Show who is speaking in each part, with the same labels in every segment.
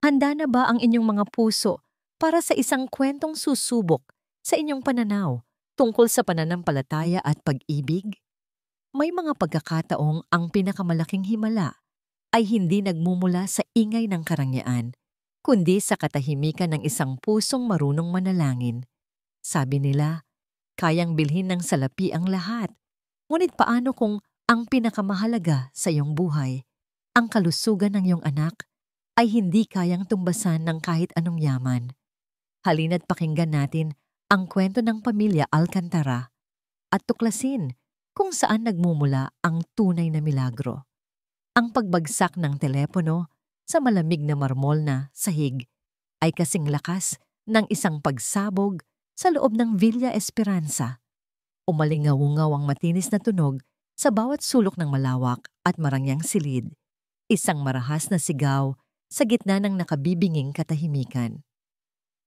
Speaker 1: Handa na ba ang inyong mga puso para sa isang kwentong susubok sa inyong pananaw tungkol sa pananampalataya at pag-ibig? May mga pagkakataong ang pinakamalaking himala ay hindi nagmumula sa ingay ng karangyaan, kundi sa katahimikan ng isang pusong marunong manalangin. Sabi nila, kayang bilhin ng salapi ang lahat. Ngunit paano kung ang pinakamahalaga sa iyong buhay, ang kalusugan ng iyong anak, ay hindi kayang tumbasan ng kahit anong yaman? Halina't pakinggan natin ang kwento ng pamilya Alcantara at tuklasin kung saan nagmumula ang tunay na milagro. Ang pagbagsak ng telepono sa malamig na marmol na sahig ay kasing lakas ng isang pagsabog sa loob ng Villa Esperanza. Umalingaw-ngaw ang matinis na tunog sa bawat sulok ng malawak at marangyang silid, isang marahas na sigaw sa gitna ng nakabibinging katahimikan.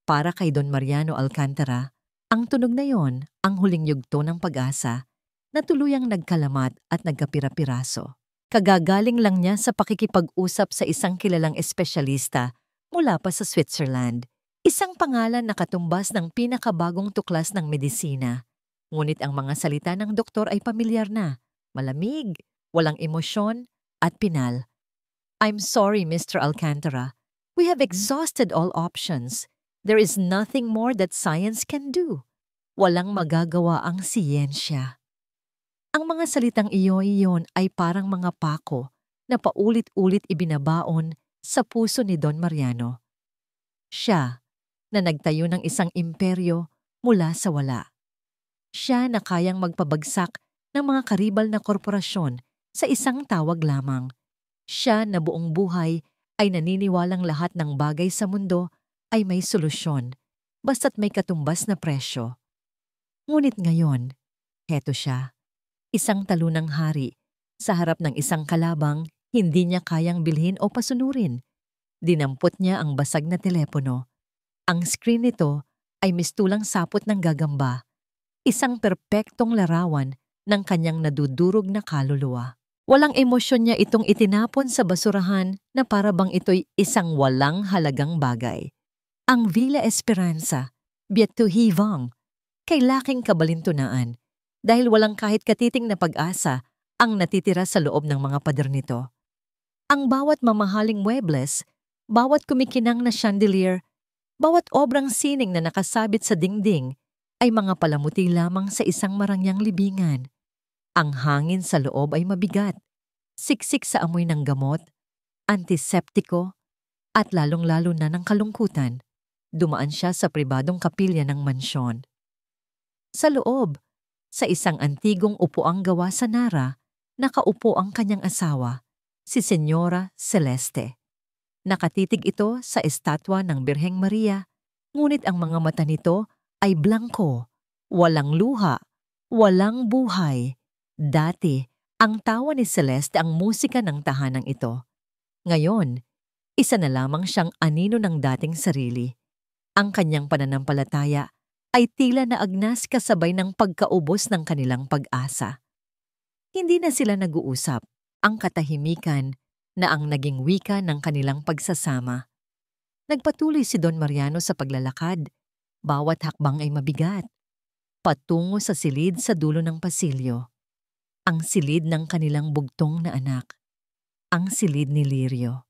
Speaker 1: Para kay Don Mariano Alcantara, ang tunog na yon ang huling yugto ng pag-asa na tuluyang nagkalamat at nagkapira-piraso. Kagagaling lang niya sa pakikipag-usap sa isang kilalang espesyalista mula pa sa Switzerland, isang pangalan na katumbas ng pinakabagong tuklas ng medisina. Ngunit ang mga salita ng doktor ay pamilyar na, malamig, walang emosyon, at pinal. "I'm sorry, Mr. Alcantara. We have exhausted all options. There is nothing more that science can do." Walang magagawa ang siyensya. Ang mga salitang iyon ay parang mga pako na paulit-ulit ibinabaon sa puso ni Don Mariano. Siya na nagtayo ng isang imperyo mula sa wala. Siya na kayang magpabagsak ng mga karibal na korporasyon sa isang tawag lamang. Siya na buong buhay ay naniniwalang lahat ng bagay sa mundo ay may solusyon, basta't may katumbas na presyo. Ngunit ngayon, heto siya, isang talunang hari, sa harap ng isang kalabang hindi niya kayang bilhin o pasunurin. Dinampot niya ang basag na telepono. Ang screen nito ay mistulang sapot ng gagamba, isang perpektong larawan ng kanyang nadudurog na kaluluwa. Walang emosyon niya itong itinapon sa basurahan na para bang ito'y isang walang halagang bagay. Ang Villa Esperanza, Bietuhivang, kay laking kabalintunaan dahil walang kahit katiting na pag-asa ang natitira sa loob ng mga pader nito. Ang bawat mamahaling muebles, bawat kumikinang na chandelier, bawat obrang sining na nakasabit sa dingding ay mga palamuti lamang sa isang marangyang libingan. Ang hangin sa loob ay mabigat, siksik sa amoy ng gamot, antiseptiko, at lalong-lalo na ng kalungkutan. Dumaan siya sa pribadong kapilya ng mansyon. Sa loob, sa isang antigong upuang gawa sa Nara, nakaupo ang kanyang asawa, si Senyora Celeste. Nakatitig ito sa estatwa ng Birheng Maria, ngunit ang mga mata nito ay blangko, walang luha, walang buhay. Dati, ang tawa ni Celeste ang musika ng tahanang ito. Ngayon, isa na lamang siyang anino ng dating sarili. Ang kanyang pananampalataya ay tila na agnas kasabay ng pagkaubos ng kanilang pag-asa. Hindi na sila nag-uusap, ang katahimikan na ang naging wika ng kanilang pagsasama. Nagpatuloy si Don Mariano sa paglalakad, bawat hakbang ay mabigat, patungo sa silid sa dulo ng pasilyo. Ang silid ng kanilang bugtong na anak, ang silid ni Lirio.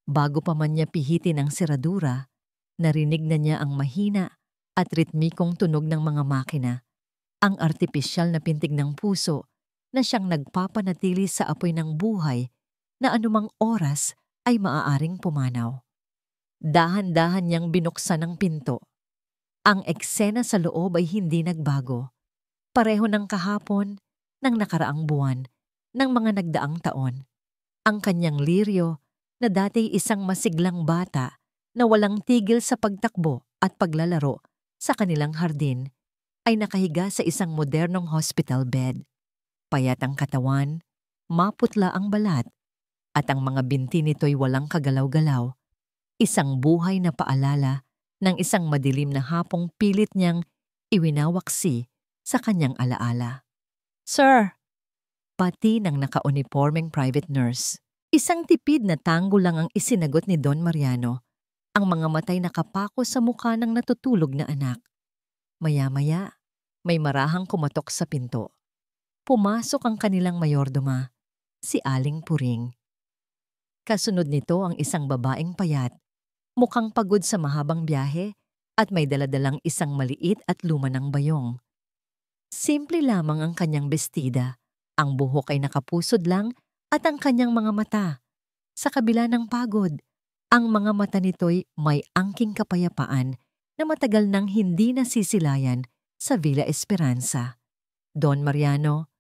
Speaker 1: Bago pa man niya pihitin ang seradura, narinig na niya ang mahina at ritmikong tunog ng mga makina, ang artipisyal na pintig ng puso na siyang nagpapanatili sa apoy ng buhay na anumang oras ay maaaring pumanaw. Dahan-dahan niyang binuksan ang pinto. Ang eksena sa loob ay hindi nagbago. Pareho ng kahapon, ng nakaraang buwan, ng mga nagdaang taon. Ang kanyang Lirio na dati isang masiglang bata na walang tigil sa pagtakbo at paglalaro sa kanilang hardin, ay nakahiga sa isang modernong hospital bed. Payat ang katawan, maputla ang balat, at ang mga binti nito'y walang kagalaw-galaw. Isang buhay na paalala ng isang madilim na hapong pilit niyang iwinawaksi sa kanyang alaala. "Sir!" Pati ng naka-uniformeng private nurse. Isang tipid na tango lang ang isinagot ni Don Mariano ang mga matay nakapako sa mukha ng natutulog na anak. Maya-maya, may marahang kumatok sa pinto. Pumasok ang kanilang mayordoma, si Aling Puring. Kasunod nito ang isang babaeng payat, mukhang pagod sa mahabang biyahe at may daladalang isang maliit at lumanang bayong. Simple lamang ang kanyang bestida, ang buhok ay nakapusod lang at ang kanyang mga mata. Sa kabila ng pagod, ang mga mata nito'y may angking kapayapaan na matagal nang hindi nasisilayan sa Villa Esperanza. Don Mariano,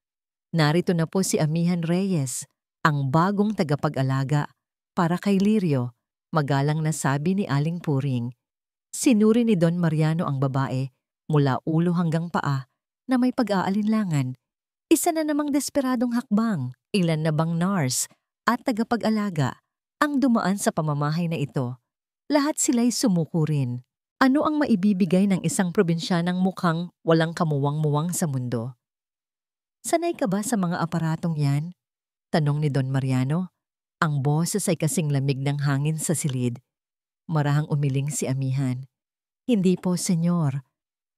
Speaker 1: narito na po si Amihan Reyes, ang bagong tagapag-alaga para kay Lirio, magalang na sabi ni Aling Puring. Sinuri ni Don Mariano ang babae mula ulo hanggang paa na may pag-aalinlangan. Isa na namang desperadong hakbang, ilan na bang nurse at tagapag-alaga ang dumaan sa pamamahay na ito. Lahat sila'y sumuko rin. Ano ang maibibigay ng isang probinsyanang mukhang walang kamuwang-muwang sa mundo? Sanay ka ba sa mga aparatong yan? Tanong ni Don Mariano. Ang boses ay kasing lamig ng hangin sa silid. Marahang umiling si Amihan. Hindi po, senyor.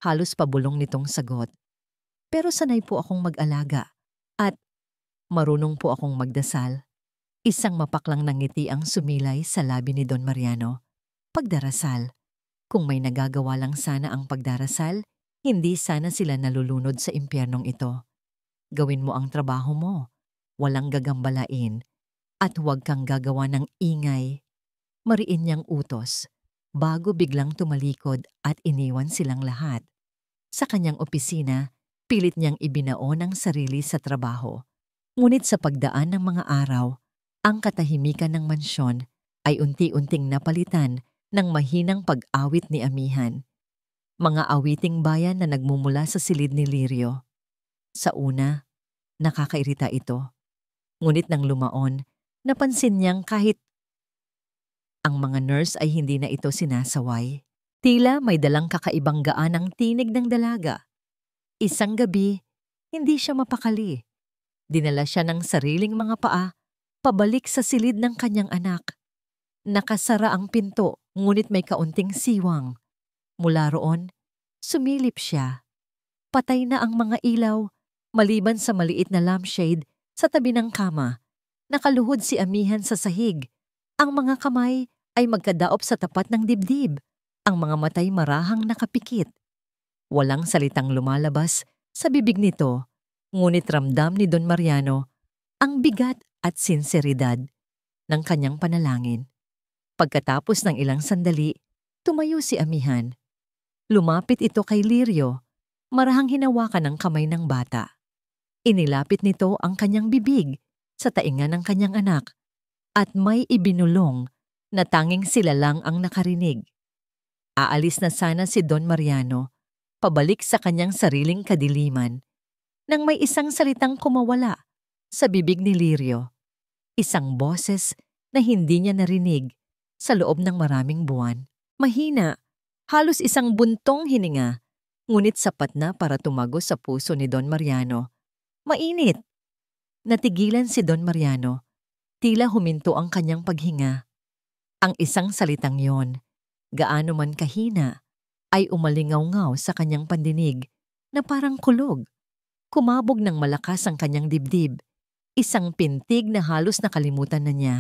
Speaker 1: Halos pabulong nitong sagot. Pero sanay po akong mag-alaga at marunong po akong magdasal. Isang mapaklang ng ngiti ang sumilay sa labi ni Don Mariano. Pagdarasal. Kung may nagagawa lang sana ang pagdarasal, hindi sana sila nalulunod sa impyernong ito. Gawin mo ang trabaho mo, walang gagambalain, at huwag kang gagawa ng ingay. Mariin niyang utos, bago biglang tumalikod at iniwan silang lahat. Sa kanyang opisina, pilit niyang ibinaon ang sarili sa trabaho. Ngunit sa pagdaan ng mga araw, ang katahimikan ng mansyon ay unti-unting napalitan ng mahinang pag-awit ni Amihan. Mga awiting bayan na nagmumula sa silid ni Lirio. Sa una, nakakairita ito. Ngunit nang lumaon, napansin niyang kahit ang mga nurse ay hindi na ito sinasaway. Tila may dalang kakaibang gaan ang tinig ng dalaga. Isang gabi, hindi siya mapakali. Dinala siya ng sariling mga paa, pabalik sa silid ng kanyang anak. Nakasara ang pinto, ngunit may kaunting siwang. Mula roon, sumilip siya. Patay na ang mga ilaw, maliban sa maliit na lampshade sa tabi ng kama. Nakaluhod si Amihan sa sahig. Ang mga kamay ay magkadaop sa tapat ng dibdib. Ang mga matay marahang nakapikit. Walang salitang lumalabas sa bibig nito, ngunit ramdam ni Don Mariano ang bigat at sinseridad ng kanyang panalangin. Pagkatapos ng ilang sandali, tumayo si Amihan. Lumapit ito kay Lirio, marahang hinawakan ng kamay ng bata. Inilapit nito ang kanyang bibig sa tainga ng kanyang anak at may ibinulong na tanging sila lang ang nakarinig. Aalis na sana si Don Mariano, pabalik sa kanyang sariling kadiliman, nang may isang salitang kumawala sa bibig ni Lirio. Isang boses na hindi niya narinig sa loob ng maraming buwan. Mahina, halos isang buntong hininga, ngunit sapat na para tumago sa puso ni Don Mariano. Mainit. Natigilan si Don Mariano. Tila huminto ang kanyang paghinga. Ang isang salitang yon, gaano man kahina, ay umalingaw-ngaw sa kanyang pandinig na parang kulog. Kumabog ng malakas ang kanyang dibdib. Isang pintig na halos nakalimutan na niya.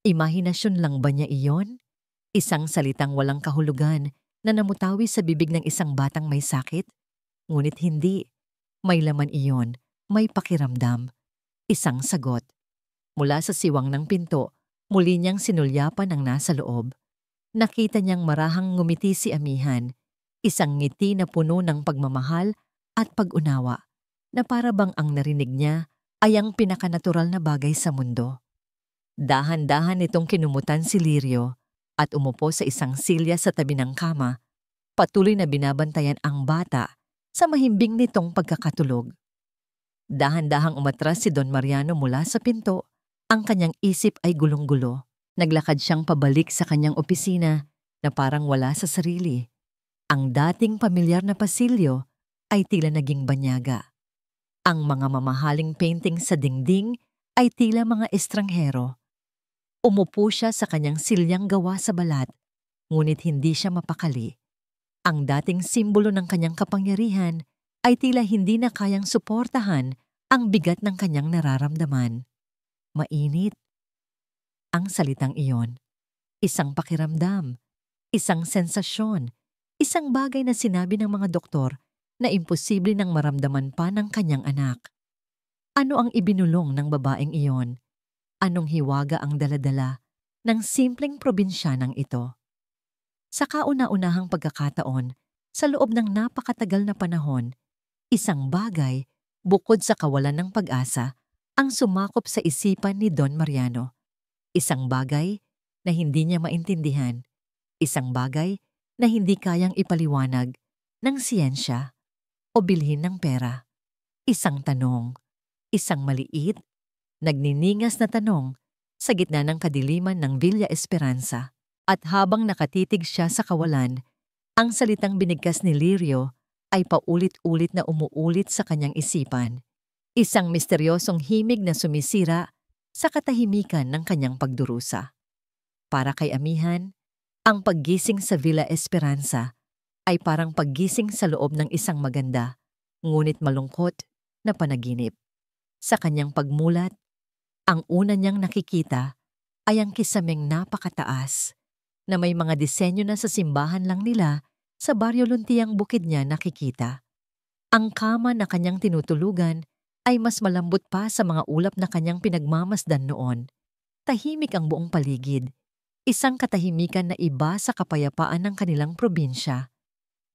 Speaker 1: Imahinasyon lang ba niya iyon? Isang salitang walang kahulugan na namutawi sa bibig ng isang batang may sakit? Ngunit hindi. May laman iyon, may pakiramdam. Isang sagot. Mula sa siwang ng pinto, muli niyang sinulyapan ang nasa loob. Nakita niyang marahang ngumiti si Amihan, isang ngiti na puno ng pagmamahal at pag-unawa, na para bang ang narinig niya ay ang pinakanatural na bagay sa mundo. Dahan-dahan nitong kinumutan si Lirio at umupo sa isang silya sa tabi ng kama, patuloy na binabantayan ang bata sa mahimbing nitong pagkakatulog. Dahan-dahang umatras si Don Mariano mula sa pinto, ang kanyang isip ay gulong-gulo. Naglakad siyang pabalik sa kanyang opisina na parang wala sa sarili. Ang dating pamilyar na pasilyo ay tila naging banyaga. Ang mga mamahaling painting sa dingding ay tila mga estranghero. Umupo siya sa kanyang silyang gawa sa balat, Ngunit hindi siya mapakali. Ang dating simbolo ng kanyang kapangyarihan ay tila hindi na kayang suportahan ang bigat ng kanyang nararamdaman. Mainit ang salitang iyon. Isang pakiramdam, isang sensasyon, isang bagay na sinabi ng mga doktor na imposible nang maramdaman pa ng kanyang anak. Ano ang ibinulong ng babaeng iyon? Anong hiwaga ang daladala ng simpleng probinsyanang ito? Sa kauna-unahang pagkakataon, sa loob ng napakatagal na panahon, isang bagay, bukod sa kawalan ng pag-asa, ang sumakop sa isipan ni Don Mariano. Isang bagay na hindi niya maintindihan. Isang bagay na hindi kayang ipaliwanag ng siyensya o bilhin ng pera. Isang tanong, isang maliit, nagniningas na tanong sa gitna ng kadiliman ng Villa Esperanza. At habang nakatitig siya sa kawalan, ang salitang binigkas ni Lirio ay paulit-ulit na umuulit sa kanyang isipan. Isang misteryosong himig na sumisira sa katahimikan ng kanyang pagdurusa. Para kay Amihan, ang paggising sa Villa Esperanza ay parang paggising sa loob ng isang maganda, ngunit malungkot na panaginip. Sa kanyang pagmulat, ang una niyang nakikita ay ang kisameng napakataas na may mga disenyo na sa simbahan lang nila sa Baryo Luntiang bukid niya nakikita. Ang kama na kanyang tinutulugan ay mas malambot pa sa mga ulap na kanyang pinagmamasdan noon. Tahimik ang buong paligid, isang katahimikan na iba sa kapayapaan ng kanilang probinsya.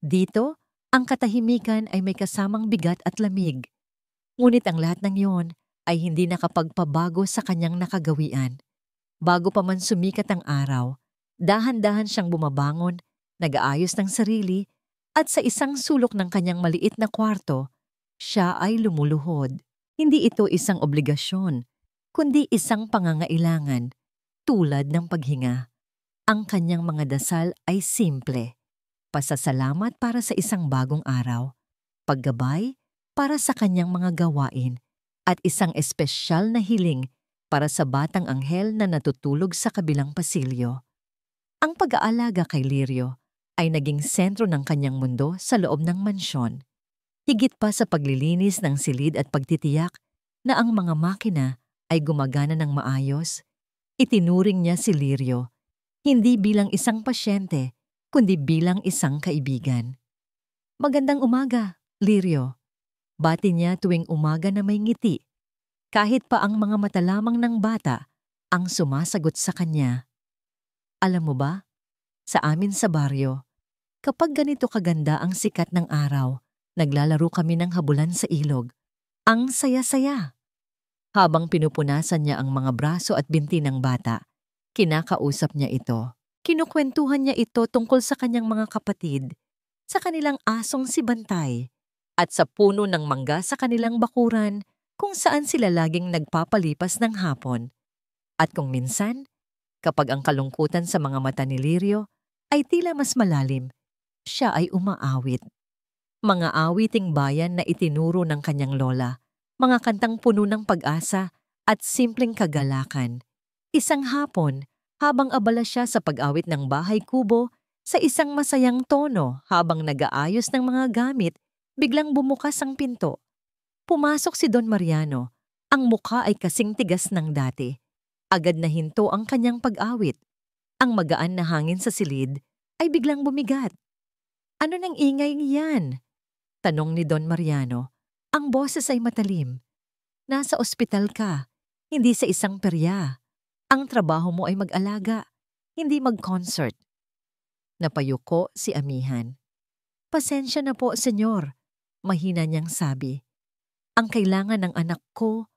Speaker 1: Dito, ang katahimikan ay may kasamang bigat at lamig. Ngunit ang lahat ng iyon ay hindi nakapagpabago sa kanyang nakagawian. Bago pa man sumikat ang araw, dahan-dahan siyang bumabangon, nag-aayos ng sarili, at sa isang sulok ng kanyang maliit na kwarto, siya ay lumuluhod. Hindi ito isang obligasyon, kundi isang pangangailangan, tulad ng paghinga. Ang kanyang mga dasal ay simple. Pasasalamat para sa isang bagong araw, paggabay para sa kanyang mga gawain, at isang espesyal na hiling para sa batang anghel na natutulog sa kabilang pasilyo. Ang pag-aalaga kay Lirio ay naging sentro ng kanyang mundo sa loob ng mansyon. Higit pa sa paglilinis ng silid at pagtitiyak na ang mga makina ay gumagana ng maayos, itinuring niya si Lirio hindi bilang isang pasyente, kundi bilang isang kaibigan. Magandang umaga, Lirio. Bati niya tuwing umaga na may ngiti. Kahit pa ang mga mata lamang ng bata ang sumasagot sa kanya. Alam mo ba, sa amin sa baryo, kapag ganito kaganda ang sikat ng araw, naglalaro kami ng habulan sa ilog. Ang saya-saya. Habang pinupunasan niya ang mga braso at binti ng bata, kinakausap niya ito. Kinukwentuhan niya ito tungkol sa kanyang mga kapatid, sa kanilang asong si Bantay, at sa puno ng mangga sa kanilang bakuran kung saan sila laging nagpapalipas ng hapon. At kung minsan, kapag ang kalungkutan sa mga mata ni Lirio ay tila mas malalim, siya ay umaawit. Mga awiting bayan na itinuro ng kanyang lola, mga kantang puno ng pag-asa at simpleng kagalakan. Isang hapon, habang abala siya sa pag-awit ng bahay kubo, sa isang masayang tono habang nag-aayos ng mga gamit, biglang bumukas ang pinto. Pumasok si Don Mariano. Ang mukha ay kasing tigas ng dati. Agad na hinto ang kanyang pag-awit. Ang magaan na hangin sa silid ay biglang bumigat. Ano nang ingay niyan? Tanong ni Don Mariano. Ang boses ay matalim. Nasa ospital ka, hindi sa isang perya. Ang trabaho mo ay mag-alaga, hindi mag-concert. Napayuko si Amihan. Pasensya na po, senyor. Mahina niyang sabi. Ang kailangan ng anak ko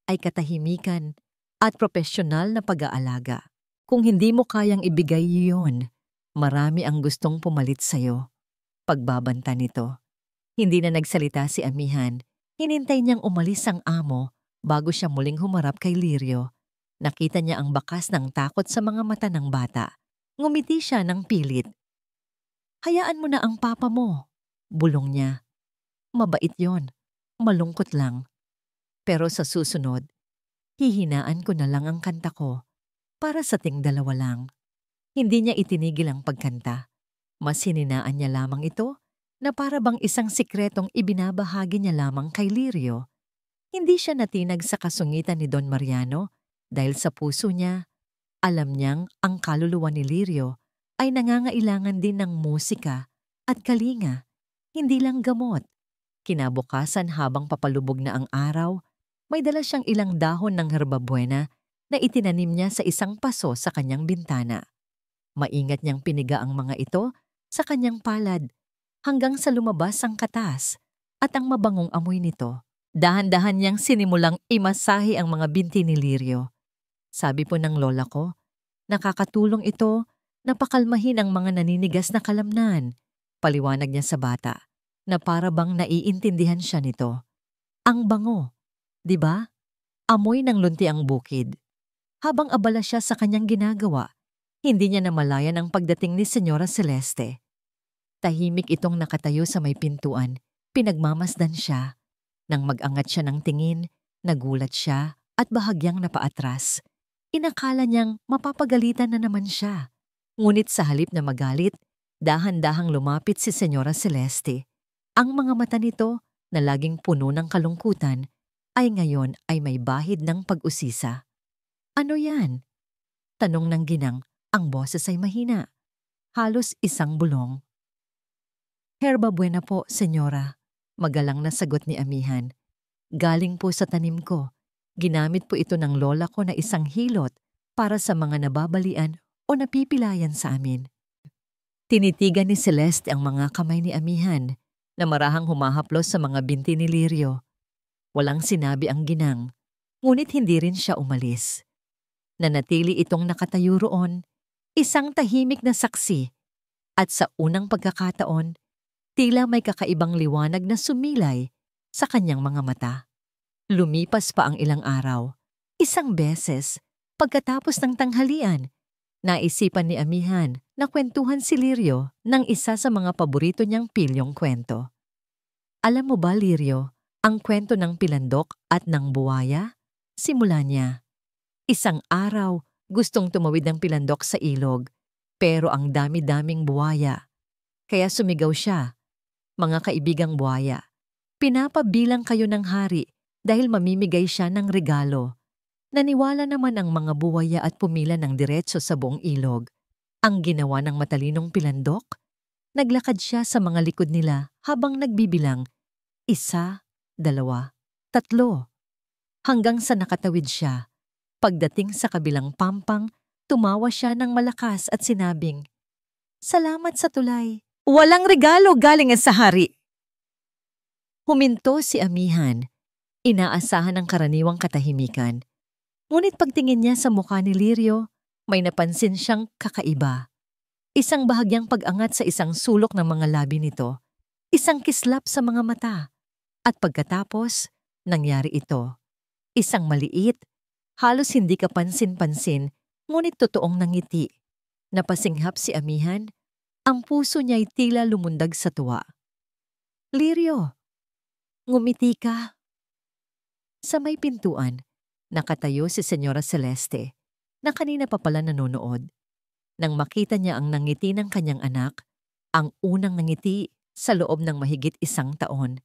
Speaker 1: ay katahimikan at propesyonal na pag-aalaga. Kung hindi mo kayang ibigay iyon, marami ang gustong pumalit sa'yo. Pagbabanta nito. Hindi na nagsalita si Amihan. Hinintay niyang umalis ang amo bago siya muling humarap kay Lirio. Nakita niya ang bakas ng takot sa mga mata ng bata. Ngumiti siya ng pilit. Hayaan mo na ang papa mo, bulong niya. Mabait yon, malungkot lang. Pero sa susunod, hihinaan ko na lang ang kanta ko para sa ting dalawa lang. Hindi niya itinigil ang pagkanta. Mas hininaan niya lamang ito na para bang isang sikretong ibinabahagi niya lamang kay Lirio. Hindi siya natinag sa kasungitan ni Don Mariano dahil sa puso niya, alam niyang ang kaluluwa ni Lirio ay nangangailangan din ng musika at kalinga, hindi lang gamot. Kinabukasan habang papalubog na ang araw, may dala siyang ilang dahon ng herbabuena na itinanim niya sa isang paso sa kanyang bintana. Maingat niyang piniga ang mga ito sa kanyang palad hanggang sa lumabas ang katas at ang mabangong amoy nito. Dahan-dahan niyang sinimulang imasahe ang mga binti ni Lirio. Sabi po ng lola ko, nakakatulong ito na pakalmahin ang mga naninigas na kalamnan. Paliwanag niya sa bata na para bang naiintindihan siya nito. Ang bango, di ba? Amoy ng lunti ang bukid. Habang abala siya sa kanyang ginagawa, hindi niya namalayan ang pagdating ni Senyora Celeste. Tahimik itong nakatayo sa may pintuan, pinagmamasdan siya. Nang mag-angat siya ng tingin, nagulat siya at bahagyang napaatras. Inakala niyang mapapagalitan na naman siya. Ngunit sa halip na magalit, dahan-dahang lumapit si Senyora Celeste. Ang mga mata nito, na laging puno ng kalungkutan, ay ngayon ay may bahid ng pag-usisa. Ano yan? Tanong ng ginang, ang boses ay mahina. Halos isang bulong. Herbabuena po, Senyora. Magalang na sagot ni amihan. Galing po sa tanim ko. Ginamit po ito ng lola ko na isang hilot para sa mga nababalian o napipilayan sa amin. Tinitigan ni Celeste ang mga kamay ni amihan na marahang humahaplos sa mga binti ni Lirio. Walang sinabi ang ginang, ngunit hindi rin siya umalis. Nanatili itong nakatayo roon, isang tahimik na saksi, at sa unang pagkakataon, tila may kakaibang liwanag na sumilay sa kanyang mga mata. Lumipas pa ang ilang araw. Isang beses, pagkatapos ng tanghalian, naisipan ni amihan na kwentuhan si Lirio ng isa sa mga paborito niyang pilyong kwento. Alam mo ba, Lirio, ang kwento ng pilandok at ng buwaya? Simula niya. Isang araw, gustong tumawid ng pilandok sa ilog, pero ang dami-daming buwaya. Kaya sumigaw siya. Mga kaibigang buwaya, pinapabilang kayo ng hari dahil mamimigay siya ng regalo. Naniwala naman ang mga buwaya at pumila ng diretso sa buong ilog. Ang ginawa ng matalinong pilandok, naglakad siya sa mga likod nila habang nagbibilang 1, 2, 3. Hanggang sa nakatawid siya. Pagdating sa kabilang pampang, tumawa siya ng malakas at sinabing, "Salamat sa tulay. Walang regalo galing sa hari." Huminto si amihan. Inaasahan ang karaniwang katahimikan. Ngunit pagtingin niya sa mukha ni Lirio, may napansin siyang kakaiba. Isang bahagyang pag-angat sa isang sulok ng mga labi nito. Isang kislap sa mga mata. At pagkatapos, nangyari ito. Isang maliit, halos hindi kapansin-pansin, ngunit totoong nangiti. Napasinghap si amihan. Ang puso niya'y tila lumundag sa tuwa. "Lirio, ngumiti ka." Sa may pintuan, nakatayo si Senyora Celeste, na kanina pa pala nanonood. Nang makita niya ang nangiti ng kanyang anak, ang unang nangiti sa loob ng mahigit 1 taon,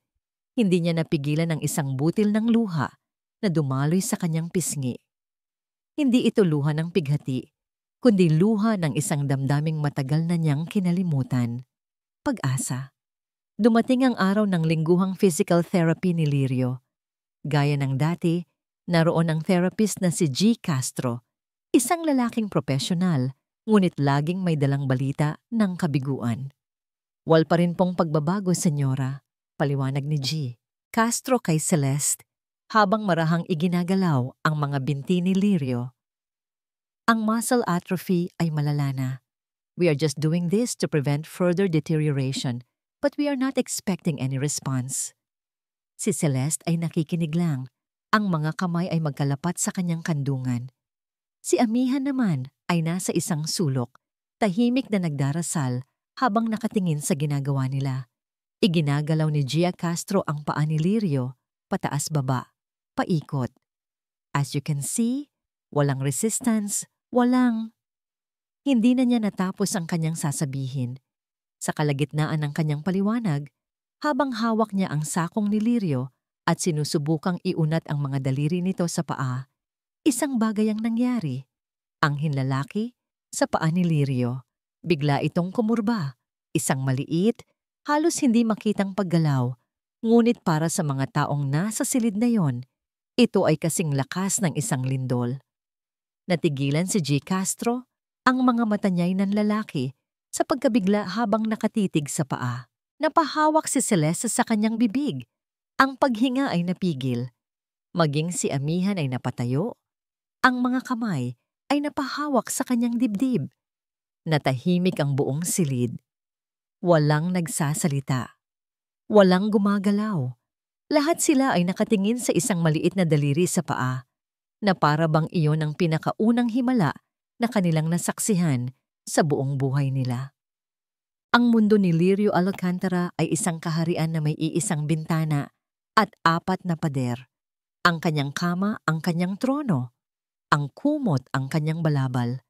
Speaker 1: hindi niya napigilan ang isang butil ng luha na dumaloy sa kanyang pisngi. Hindi ito luha ng pighati, kundi luha ng isang damdaming matagal na niyang kinalimutan. Pag-asa. Dumating ang araw ng lingguhang physical therapy ni Lirio. Gaya ng dati, naroon ang therapist na si G. Castro, isang lalaking profesional, ngunit laging may dalang balita ng kabiguan. "Wal pa rin pong pagbabago, Senyora," paliwanag ni G. Castro kay Celeste, habang marahang iginagalaw ang mga binti ni Lirio. "Ang muscle atrophy ay malala na. We are just doing this to prevent further deterioration, but we are not expecting any response." Si Celeste ay nakikinig lang. Ang mga kamay ay magkalapat sa kanyang kandungan. Si amihan naman ay nasa isang sulok, tahimik na nagdarasal habang nakatingin sa ginagawa nila. Iginagalaw ni Gia Castro ang paa ni Lirio, pataas-baba, paikot. As you can see, walang resistance, walang Hindi na niya natapos ang kanyang sasabihin. Sa kalagitnaan ng kanyang paliwanag, habang hawak niya ang sakong ni Lirio at sinusubukang iunat ang mga daliri nito sa paa, isang bagay ang nangyari. Ang hinlalaki sa paa ni Lirio. Bigla itong kumurba. Isang maliit, halos hindi makitang paggalaw. Ngunit para sa mga taong nasa silid na yon, ito ay kasing lakas ng isang lindol. Natigilan si G. Castro, ang mga mata niya'y nanlalaki sa pagkabigla habang nakatitig sa paa. Napahawak si Celeste sa kanyang bibig. Ang paghinga ay napigil. Maging si Amihan ay napatayo. Ang mga kamay ay napahawak sa kanyang dibdib. Natahimik ang buong silid. Walang nagsasalita. Walang gumagalaw. Lahat sila ay nakatingin sa isang maliit na daliri sa paa, na para bang iyon ang pinakaunang himala na kanilang nasaksihan sa buong buhay nila. Ang mundo ni Lirio Alcantara ay isang kaharian na may iisang bintana at 4 na pader. Ang kanyang kama, ang kanyang trono, ang kumot, ang kanyang balabal,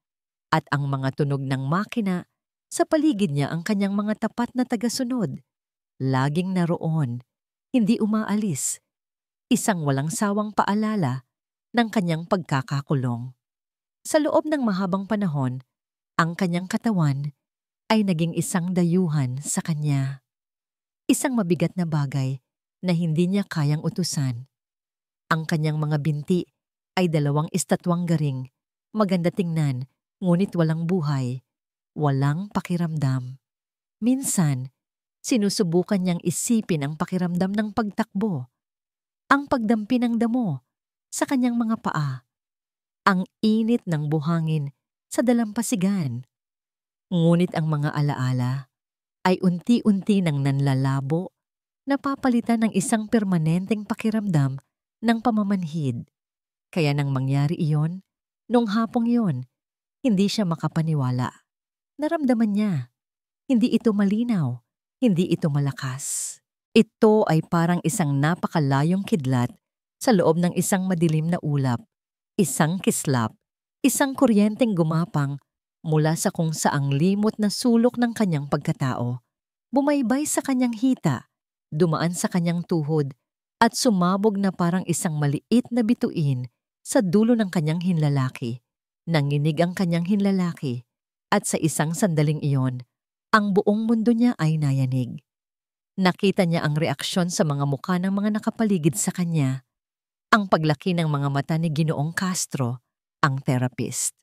Speaker 1: at ang mga tunog ng makina. Sa paligid niya ang kanyang mga tapat na tagasunod. Laging naroon, hindi umaalis. Isang walang sawang paalala ng kanyang pagkakakulong. Sa loob ng mahabang panahon, ang kanyang katawan ay naging isang dayuhan sa kanya. Isang mabigat na bagay na hindi niya kayang utusan. Ang kanyang mga binti ay 2 estatwang garing, maganda tingnan, ngunit walang buhay, walang pakiramdam. Minsan, sinusubukan niyang isipin ang pakiramdam ng pagtakbo, ang pagdampi ng damo sa kanyang mga paa, ang init ng buhangin sa dalampasigan. Ngunit ang mga alaala ay unti-unti nang nanlalabo, napapalitan ng isang permanenteng pakiramdam ng pamamanhid. Kaya nang mangyari iyon, nung hapong iyon, hindi siya makapaniwala. Naramdaman niya, hindi ito malinaw, hindi ito malakas. Ito ay parang isang napakalayong kidlat sa loob ng isang madilim na ulap, isang kislap, isang kuryenteng gumapang mula sa kung saang limot na sulok ng kanyang pagkatao. Bumaybay sa kanyang hita, dumaan sa kanyang tuhod, at sumabog na parang isang maliit na bituin sa dulo ng kanyang hinlalaki. Nanginig ang kanyang hinlalaki, at sa isang sandaling iyon, ang buong mundo niya ay nayanig. Nakita niya ang reaksyon sa mga mukha ng mga nakapaligid sa kanya, ang paglaki ng mga mata ni Ginoong Castro, ang therapist.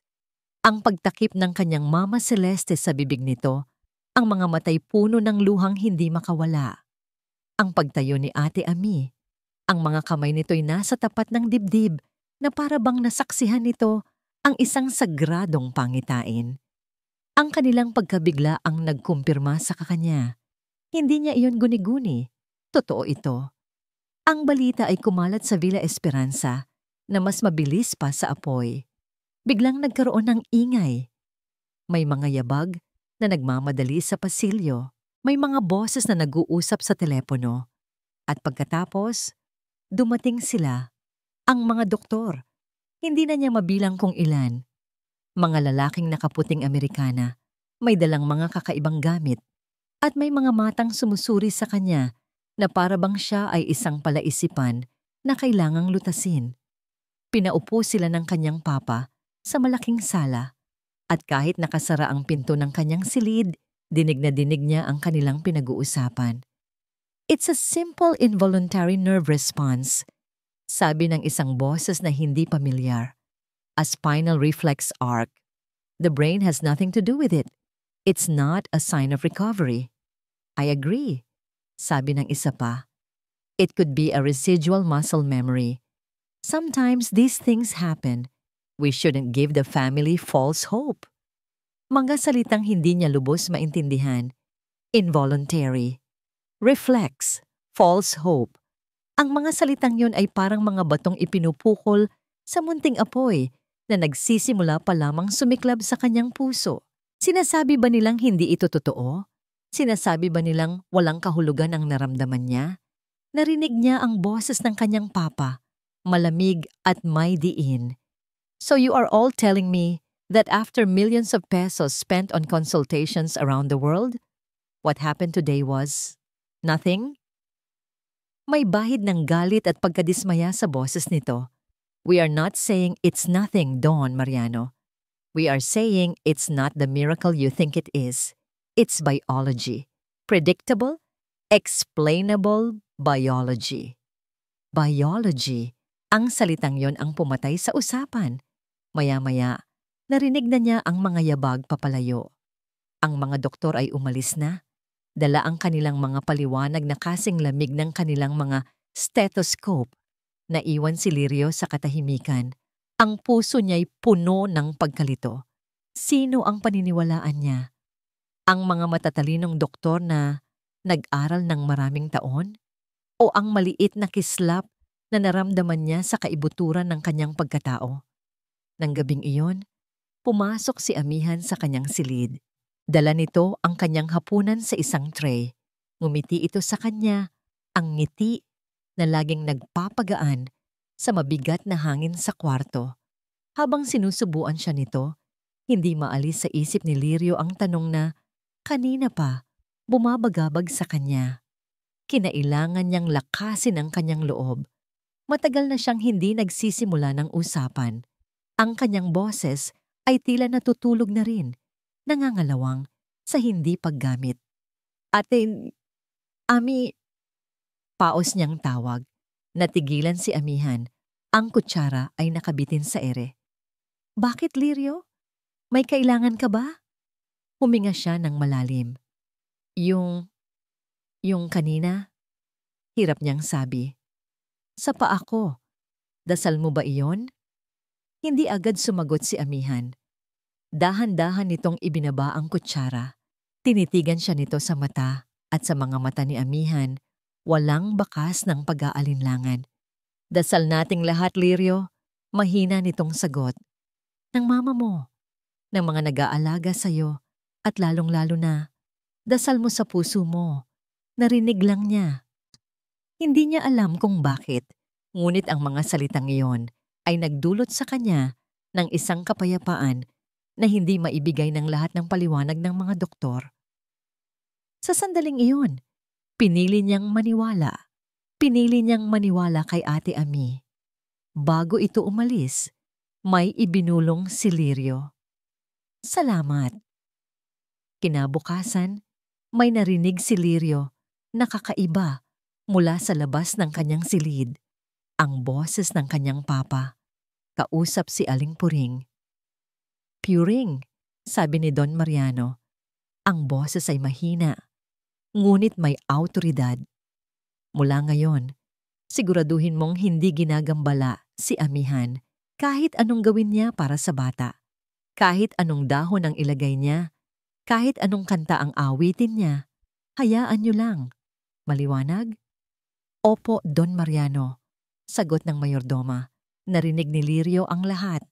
Speaker 1: Ang pagtakip ng kanyang Mama Celeste sa bibig nito, ang mga matay puno ng luhang hindi makawala. Ang pagtayo ni Ate Ami, ang mga kamay nito'y nasa tapat ng dibdib na para bang nasaksihan nito ang isang sagradong pangitain. Ang kanilang pagkabigla ang nagkumpirma sa kakanya. Hindi niya iyon guni-guni. Totoo ito. Ang balita ay kumalat sa Villa Esperanza na mas mabilis pa sa apoy. Biglang nagkaroon ng ingay. May mga yabag na nagmamadali sa pasilyo. May mga boses na nag-uusap sa telepono. At pagkatapos, dumating sila, ang mga doktor. Hindi na niya mabilang kung ilan. Mga lalaking nakaputing Amerikana, may dalang mga kakaibang gamit, at may mga matang sumusuri sa kanya na para bang siya ay isang palaisipan na kailangang lutasin. Pinaupo sila ng kanyang papa sa malaking sala, at kahit nakasara ang pinto ng kanyang silid, dinig na dinig niya ang kanilang pinag-uusapan. It's a simple involuntary nerve response, sabi ng isang boses na hindi pamilyar. A spinal reflex arc. The brain has nothing to do with it. It's not a sign of recovery. I agree, sabi ng isa pa. It could be a residual muscle memory. Sometimes these things happen. We shouldn't give the family false hope. Mga salitang hindi niya lubos maintindihan. Involuntary. Reflex. False hope. Ang mga salitang yun ay parang mga batong ipinupukol sa munting apoy na nagsisimula pa lamang sumiklab sa kanyang puso. Sinasabi ba nilang hindi ito totoo? Sinasabi ba nilang walang kahulugan ang naramdaman niya? Narinig niya ang boses ng kanyang papa, malamig at may diin. So you are all telling me That after millions of pesos spent on consultations around the world, what happened today was nothing? May bahid ng galit at pagkadismaya sa boses nito. We are not saying it's nothing, Don Mariano. We are saying it's not the miracle you think it is. It's biology. Predictable, explainable biology. Biology. Ang salitang yon ang pumatay sa usapan. Maya-maya, narinig na niya ang mga yabag papalayo. Ang mga doktor ay umalis na. Dala ang kanilang mga paliwanag na kasing lamig ng kanilang mga stethoscope. Naiwan si Lirio sa katahimikan. Ang puso niya'y puno ng pagkalito. Sino ang paniniwalaan niya? Ang mga matatalinong doktor na nag-aral ng maraming taon? O ang maliit na kislap na naramdaman niya sa kaibuturan ng kanyang pagkatao? Nang gabing iyon, pumasok si Amihan sa kanyang silid. Dala nito ang kanyang hapunan sa isang tray. Ngumiti ito sa kanya, ang ngiti na laging nagpapagaan sa mabigat na hangin sa kwarto. Habang sinusubuan siya nito, hindi maalis sa isip ni Lirio ang tanong na kanina pa bumabagabag sa kanya. Kinailangan niyang lakasin ang kanyang loob. Matagal na siyang hindi nagsisimula ng usapan. Ang kanyang boses ay tila natutulog na rin, nangangalawang sa hindi paggamit. Ate, Ami, paos niyang tawag. Natigilan si Amihan. Ang kutsara ay nakabitin sa ere. Bakit, Lirio? May kailangan ka ba? Huminga siya ng malalim. Yung kanina? Hirap niyang sabi. Sa paa ko. Dasal mo ba iyon? Hindi agad sumagot si Amihan. Dahan-dahan nitong ibinaba ang kutsara. Tinitigan siya nito sa mata at sa mga mata ni Amihan, walang bakas ng pag-aalinlangan. Dasal nating lahat, Lirio. Mahina nitong sagot. Ng mama mo, ng mga nag-aalaga sa'yo, at lalong-lalo na, dasal mo sa puso mo. Narinig lang niya. Hindi niya alam kung bakit, ngunit ang mga salitang iyon ay nagdulot sa kanya ng isang kapayapaan na hindi maibigay ng lahat ng paliwanag ng mga doktor. Sa sandaling iyon, pinili niyang maniwala. Pinili niyang maniwala kay Ate Ami. Bago ito umalis, may ibinulong si Lirio. Salamat. Kinabukasan, may narinig si Lirio na kakaiba mula sa labas ng kanyang silid. Ang boses ng kanyang papa. Kausap si Aling Puring. Puring, sabi ni Don Mariano. Ang boses ay mahina, ngunit may awtoridad. Mula ngayon, siguraduhin mong hindi ginagambala si Amihan kahit anong gawin niya para sa bata. Kahit anong dahon ang ilagay niya, kahit anong kanta ang awitin niya, hayaan niyo lang. Maliwanag? Opo, Don Mariano, sagot ng mayordoma. Narinig ni Lirio ang lahat.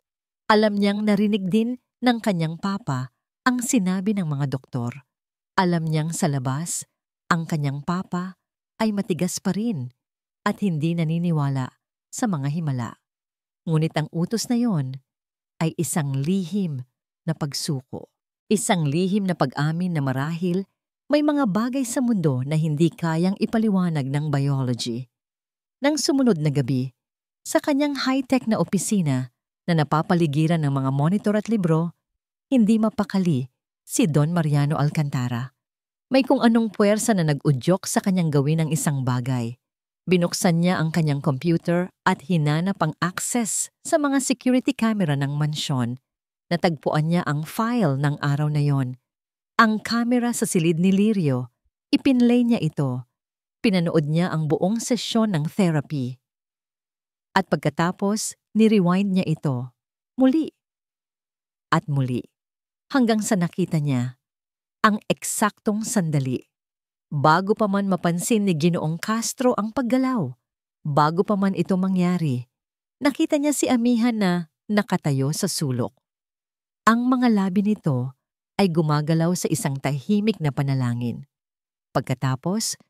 Speaker 1: Alam niyang narinig din ng kanyang papa ang sinabi ng mga doktor. Alam niyang sa labas, ang kanyang papa ay matigas pa rin at hindi naniniwala sa mga himala. Ngunit ang utos na yon ay isang lihim na pagsuko. Isang lihim na pag-amin na marahil may mga bagay sa mundo na hindi kayang ipaliwanag ng biology. Nang sumunod na gabi, sa kanyang high-tech na opisina na napapaligiran ng mga monitor at libro, hindi mapakali si Don Mariano Alcantara. May kung anong puwersa na nag-udyok sa kanyang gawin ang isang bagay. Binuksan niya ang kanyang computer at hinanap ang access sa mga security camera ng mansyon. Natagpuan niya ang file ng araw na yon. Ang camera sa silid ni Lirio, ipinlay niya ito. Pinanood niya ang buong sesyon ng therapy. At pagkatapos, ni-rewind niya ito. Muli. At muli. Hanggang sa nakita niya ang eksaktong sandali. Bago pa man mapansin ni Ginoong Castro ang paggalaw, bago pa man ito mangyari, nakita niya si Amihan na nakatayo sa sulok. Ang mga labi nito ay gumagalaw sa isang tahimik na panalangin. Pagkatapos,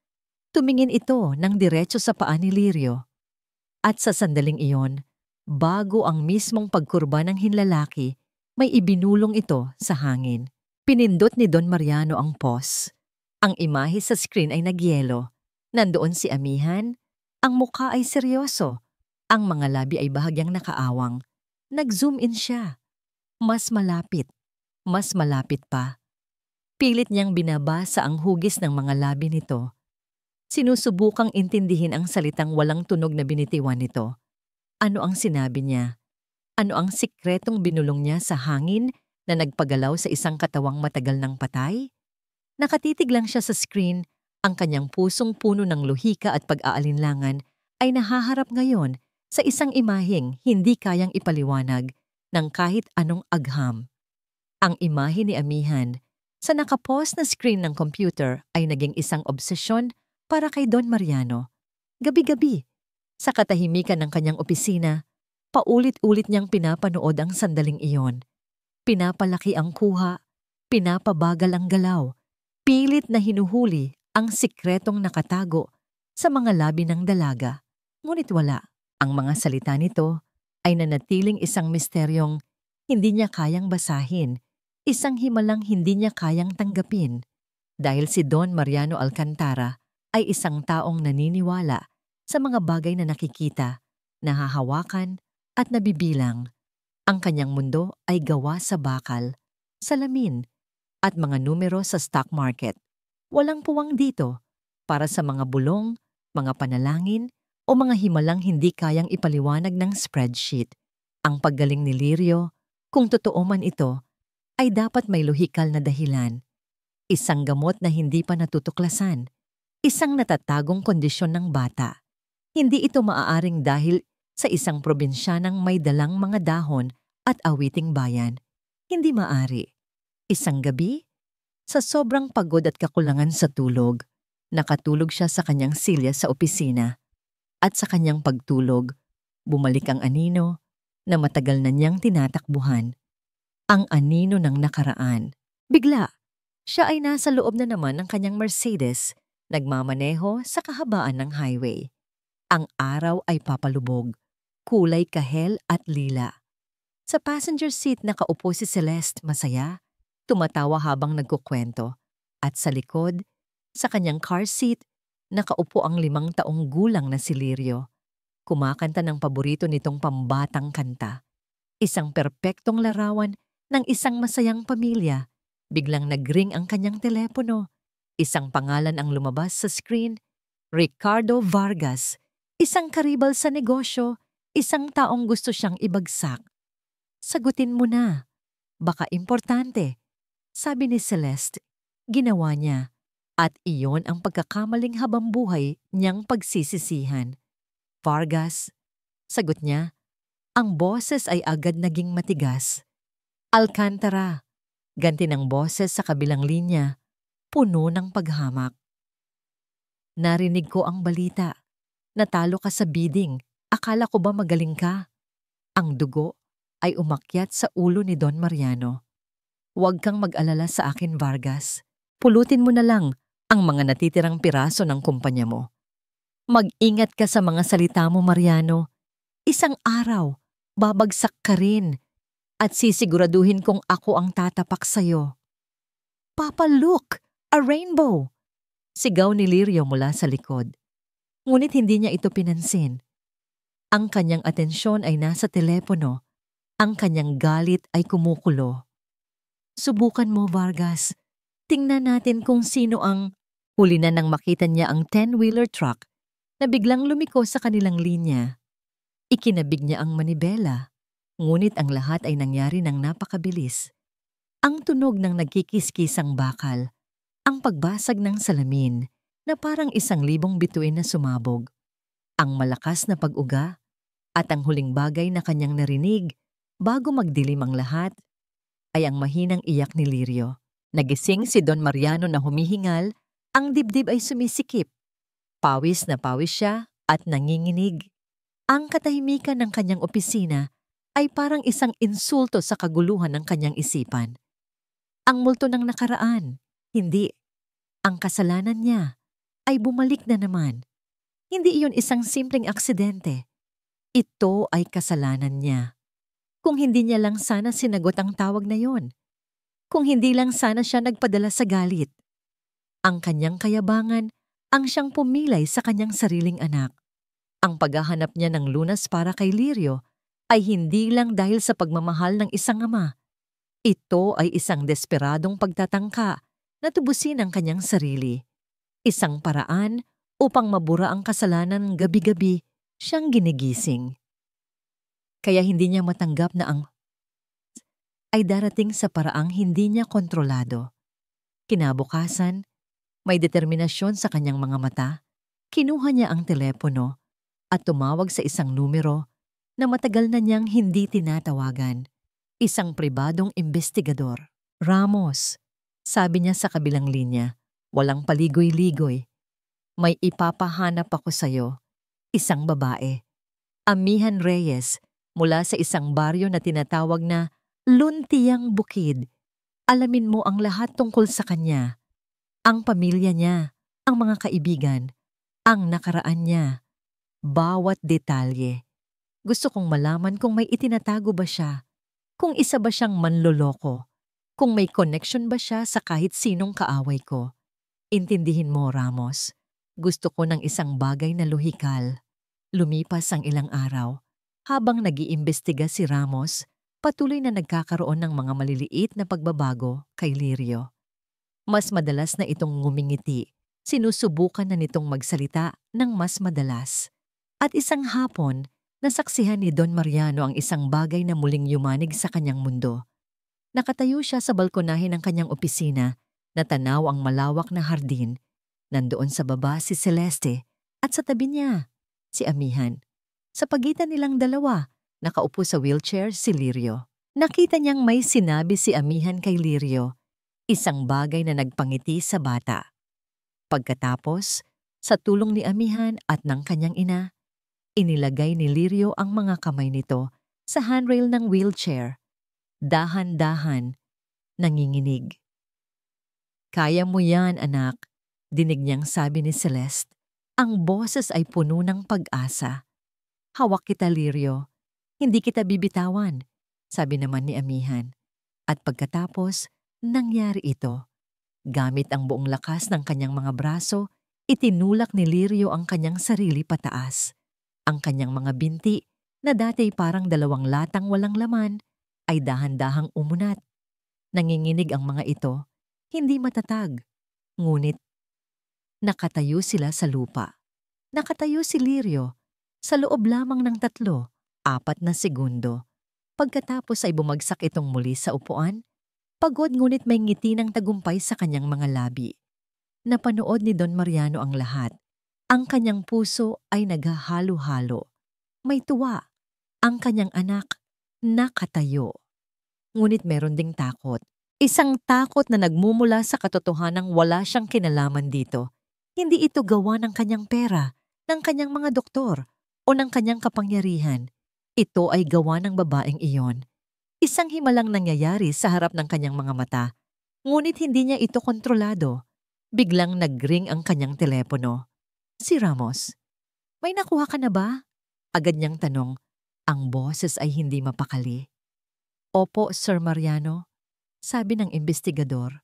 Speaker 1: tumingin ito ng diretso sa paa ni Lirio. At sa sandaling iyon, bago ang mismong pagkurba ng hinlalaki, May ibinulong ito sa hangin. Pinindot ni Don Mariano ang pause. Ang imahe sa screen ay nagyelo. Nandoon si Amihan. Ang mukha ay seryoso. Ang mga labi ay bahagyang nakaawang. Nag-zoom in siya. Mas malapit. Mas malapit pa. Pilit niyang binabasa ang hugis ng mga labi nito. Sinusubukang intindihin ang salitang walang tunog na binitiwan nito. Ano ang sinabi niya? Ano ang sikretong binulong niya sa hangin na nagpagalaw sa isang katawang matagal ng patay? Nakatitig lang siya sa screen, ang kanyang pusong puno ng luhika at pag-aalinlangan ay nahaharap ngayon sa isang imaheng hindi kayang ipaliwanag ng kahit anong agham. Ang imahe ni Amihan sa nakapost na screen ng computer ay naging isang obsesyon para kay Don Mariano. Gabi-gabi, sa katahimikan ng kanyang opisina, paulit-ulit niyang pinapanood ang sandaling iyon. Pinapalaki ang kuha, pinapabagal ang galaw, pilit na hinuhuli ang sikretong nakatago sa mga labi ng dalaga. Ngunit wala. Ang mga salita nito ay nanatiling isang misteryong hindi niya kayang basahin, isang himalang hindi niya kayang tanggapin. Dahil si Don Mariano Alcantara ay isang taong naniniwala sa mga bagay na nakikita, nahahawakan at nabibilang. Ang kanyang mundo ay gawa sa bakal, salamin at mga numero sa stock market. Walang puwang dito para sa mga bulong, mga panalangin o mga himalang hindi kayang ipaliwanag ng spreadsheet. Ang paggaling ni Lirio, kung totoo man ito, ay dapat may lohikal na dahilan. Isang gamot na hindi pa natutuklasan. Isang natatagong kondisyon ng bata. Hindi ito maaaring dahil sa isang probinsyanang may dalang mga dahon at awiting bayan. Hindi maari. Isang gabi, sa sobrang pagod at kakulangan sa tulog, nakatulog siya sa kanyang silya sa opisina. At sa kanyang pagtulog, bumalik ang anino na matagal na niyang tinatakbuhan. Ang anino ng nakaraan. Bigla, siya ay nasa loob na naman ng kanyang Mercedes, nagmamaneho sa kahabaan ng highway. Ang araw ay papalubog, kulay kahel at lila. Sa passenger seat nakaupo si Celeste, masaya, tumatawa habang nagkukwento. At sa likod, sa kanyang car seat, nakaupo ang 5 taong gulang na si Lirio. Kumakanta ng paborito nitong pambatang kanta. Isang perpektong larawan ng isang masayang pamilya. Biglang nag-ring ang kanyang telepono. Isang pangalan ang lumabas sa screen. Ricardo Vargas. Isang karibal sa negosyo. Isang taong gusto siyang ibagsak. Sagutin mo na. Baka importante. Sabi ni Celeste. Ginawa niya. At iyon ang pagkakamaling habambuhay niyang pagsisisihan. Vargas. Sagot niya. Ang boses ay agad naging matigas. Alcantara. Ganti ng boses sa kabilang linya. Puno ng paghamak. Narinig ko ang balita. Natalo ka sa bidding. Akala ko ba magaling ka? Ang dugo ay umakyat sa ulo ni Don Mariano. Huwag kang mag-alala sa akin, Vargas. Pulutin mo na lang ang mga natitirang piraso ng kumpanya mo. Mag-ingat ka sa mga salita mo, Mariano. Isang araw, babagsak ka rin at sisiguraduhin kong ako ang tatapak sa'yo. Papa, look! A rainbow! Sigaw ni Lirio mula sa likod. Ngunit hindi niya ito pinansin. Ang kanyang atensyon ay nasa telepono. Ang kanyang galit ay kumukulo. Subukan mo, Vargas. Tingnan natin kung sino ang... Huli na nang makita niya ang 10-wheeler truck na biglang lumiko sa kanilang linya. Ikinabig niya ang manibela. Ngunit ang lahat ay nangyari ng napakabilis. Ang tunog ng nagkikiskisang bakal. Ang pagbasag ng salamin na parang 1,000 bituin na sumabog. Ang malakas na pag-uga at ang huling bagay na kanyang narinig bago magdilim ang lahat ay ang mahinang iyak ni Lirio. Nagising si Don Mariano na humihingal, ang dibdib ay sumisikip. Pawis na pawis siya at nanginginig. Ang katahimikan ng kanyang opisina ay parang isang insulto sa kaguluhan ng kanyang isipan. Ang multo ng nakaraan, hindi. Ang kasalanan niya ay bumalik na naman. Hindi iyon isang simpleng aksidente. Ito ay kasalanan niya. Kung hindi niya lang sana sinagot ang tawag na yon. Kung hindi lang sana siya nagpadala sa galit. Ang kanyang kayabangan ang siyang pumilay sa kanyang sariling anak. Ang paghahanap niya ng lunas para kay Lirio ay hindi lang dahil sa pagmamahal ng isang ama. Ito ay isang desperadong pagtatangka na tubusin ang kanyang sarili. Isang paraan upang mabura ang kasalanan gabi-gabi siyang ginigising. Kaya hindi niya matanggap na ang ay darating sa paraang hindi niya kontrolado. Kinabukasan, may determinasyon sa kanyang mga mata, kinuha niya ang telepono at tumawag sa isang numero na matagal na niyang hindi tinatawagan. Isang pribadong investigador. Ramos, sabi niya sa kabilang linya, walang paligoy-ligoy. May ipapahanap ako sa'yo. Isang babae. Amihan Reyes, mula sa isang baryo na tinatawag na Luntiang Bukid. Alamin mo ang lahat tungkol sa kanya. Ang pamilya niya, ang mga kaibigan, ang nakaraan niya. Bawat detalye. Gusto kong malaman kung may itinatago ba siya. Kung isa ba siyang manloloko, kung may connection ba siya sa kahit sinong kaaway ko. Intindihin mo, Ramos. Gusto ko ng isang bagay na lohikal. Lumipas ang ilang araw. Habang nag-iimbestiga si Ramos, patuloy na nagkakaroon ng mga maliliit na pagbabago kay Lirio. Mas madalas na itong ngumingiti. Sinusubukan na nitong magsalita ng mas madalas. At isang hapon, nasaksihan ni Don Mariano ang isang bagay na muling yumanig sa kanyang mundo. Nakatayo siya sa balkonahe ng kanyang opisina na tanaw ang malawak na hardin. Nandoon sa baba si Celeste at sa tabi niya, si Amihan. Sa pagitan nilang dalawa, nakaupo sa wheelchair si Lirio. Nakita niyang may sinabi si Amihan kay Lirio, isang bagay na nagpangiti sa bata. Pagkatapos, sa tulong ni Amihan at ng kanyang ina, inilagay ni Lirio ang mga kamay nito sa handrail ng wheelchair. Dahan-dahan, nanginginig. Kaya mo yan, anak, dinig niyang sabi ni Celeste. Ang boses ay puno ng pag-asa. Hawak kita, Lirio. Hindi kita bibitawan, sabi naman ni Amihan. At pagkatapos, nangyari ito. Gamit ang buong lakas ng kanyang mga braso, itinulak ni Lirio ang kanyang sarili pataas. Ang kanyang mga binti, na dati parang 2 latang walang laman, ay dahan-dahang umunat. Nanginginig ang mga ito, hindi matatag. Ngunit, nakatayo sila sa lupa. Nakatayo si Lirio, sa loob lamang ng 3-4 na segundo. Pagkatapos ay bumagsak itong muli sa upuan, pagod ngunit may ngiti ng tagumpay sa kanyang mga labi. Napanood ni Don Mariano ang lahat. Ang kanyang puso ay naghahalo-halo. May tuwa. Ang kanyang anak, nakatayo. Ngunit meron ding takot. Isang takot na nagmumula sa katotohanang wala siyang kinalaman dito. Hindi ito gawa ng kanyang pera, ng kanyang mga doktor, o ng kanyang kapangyarihan. Ito ay gawa ng babaeng iyon. Isang himalang nangyayari sa harap ng kanyang mga mata. Ngunit hindi niya ito kontrolado. Biglang nag-ring ang kanyang telepono. Si Ramos. May nakuha ka na ba? Agad niyang tanong. Ang boses ay hindi mapakali. Opo, Sir Mariano, sabi ng investigador.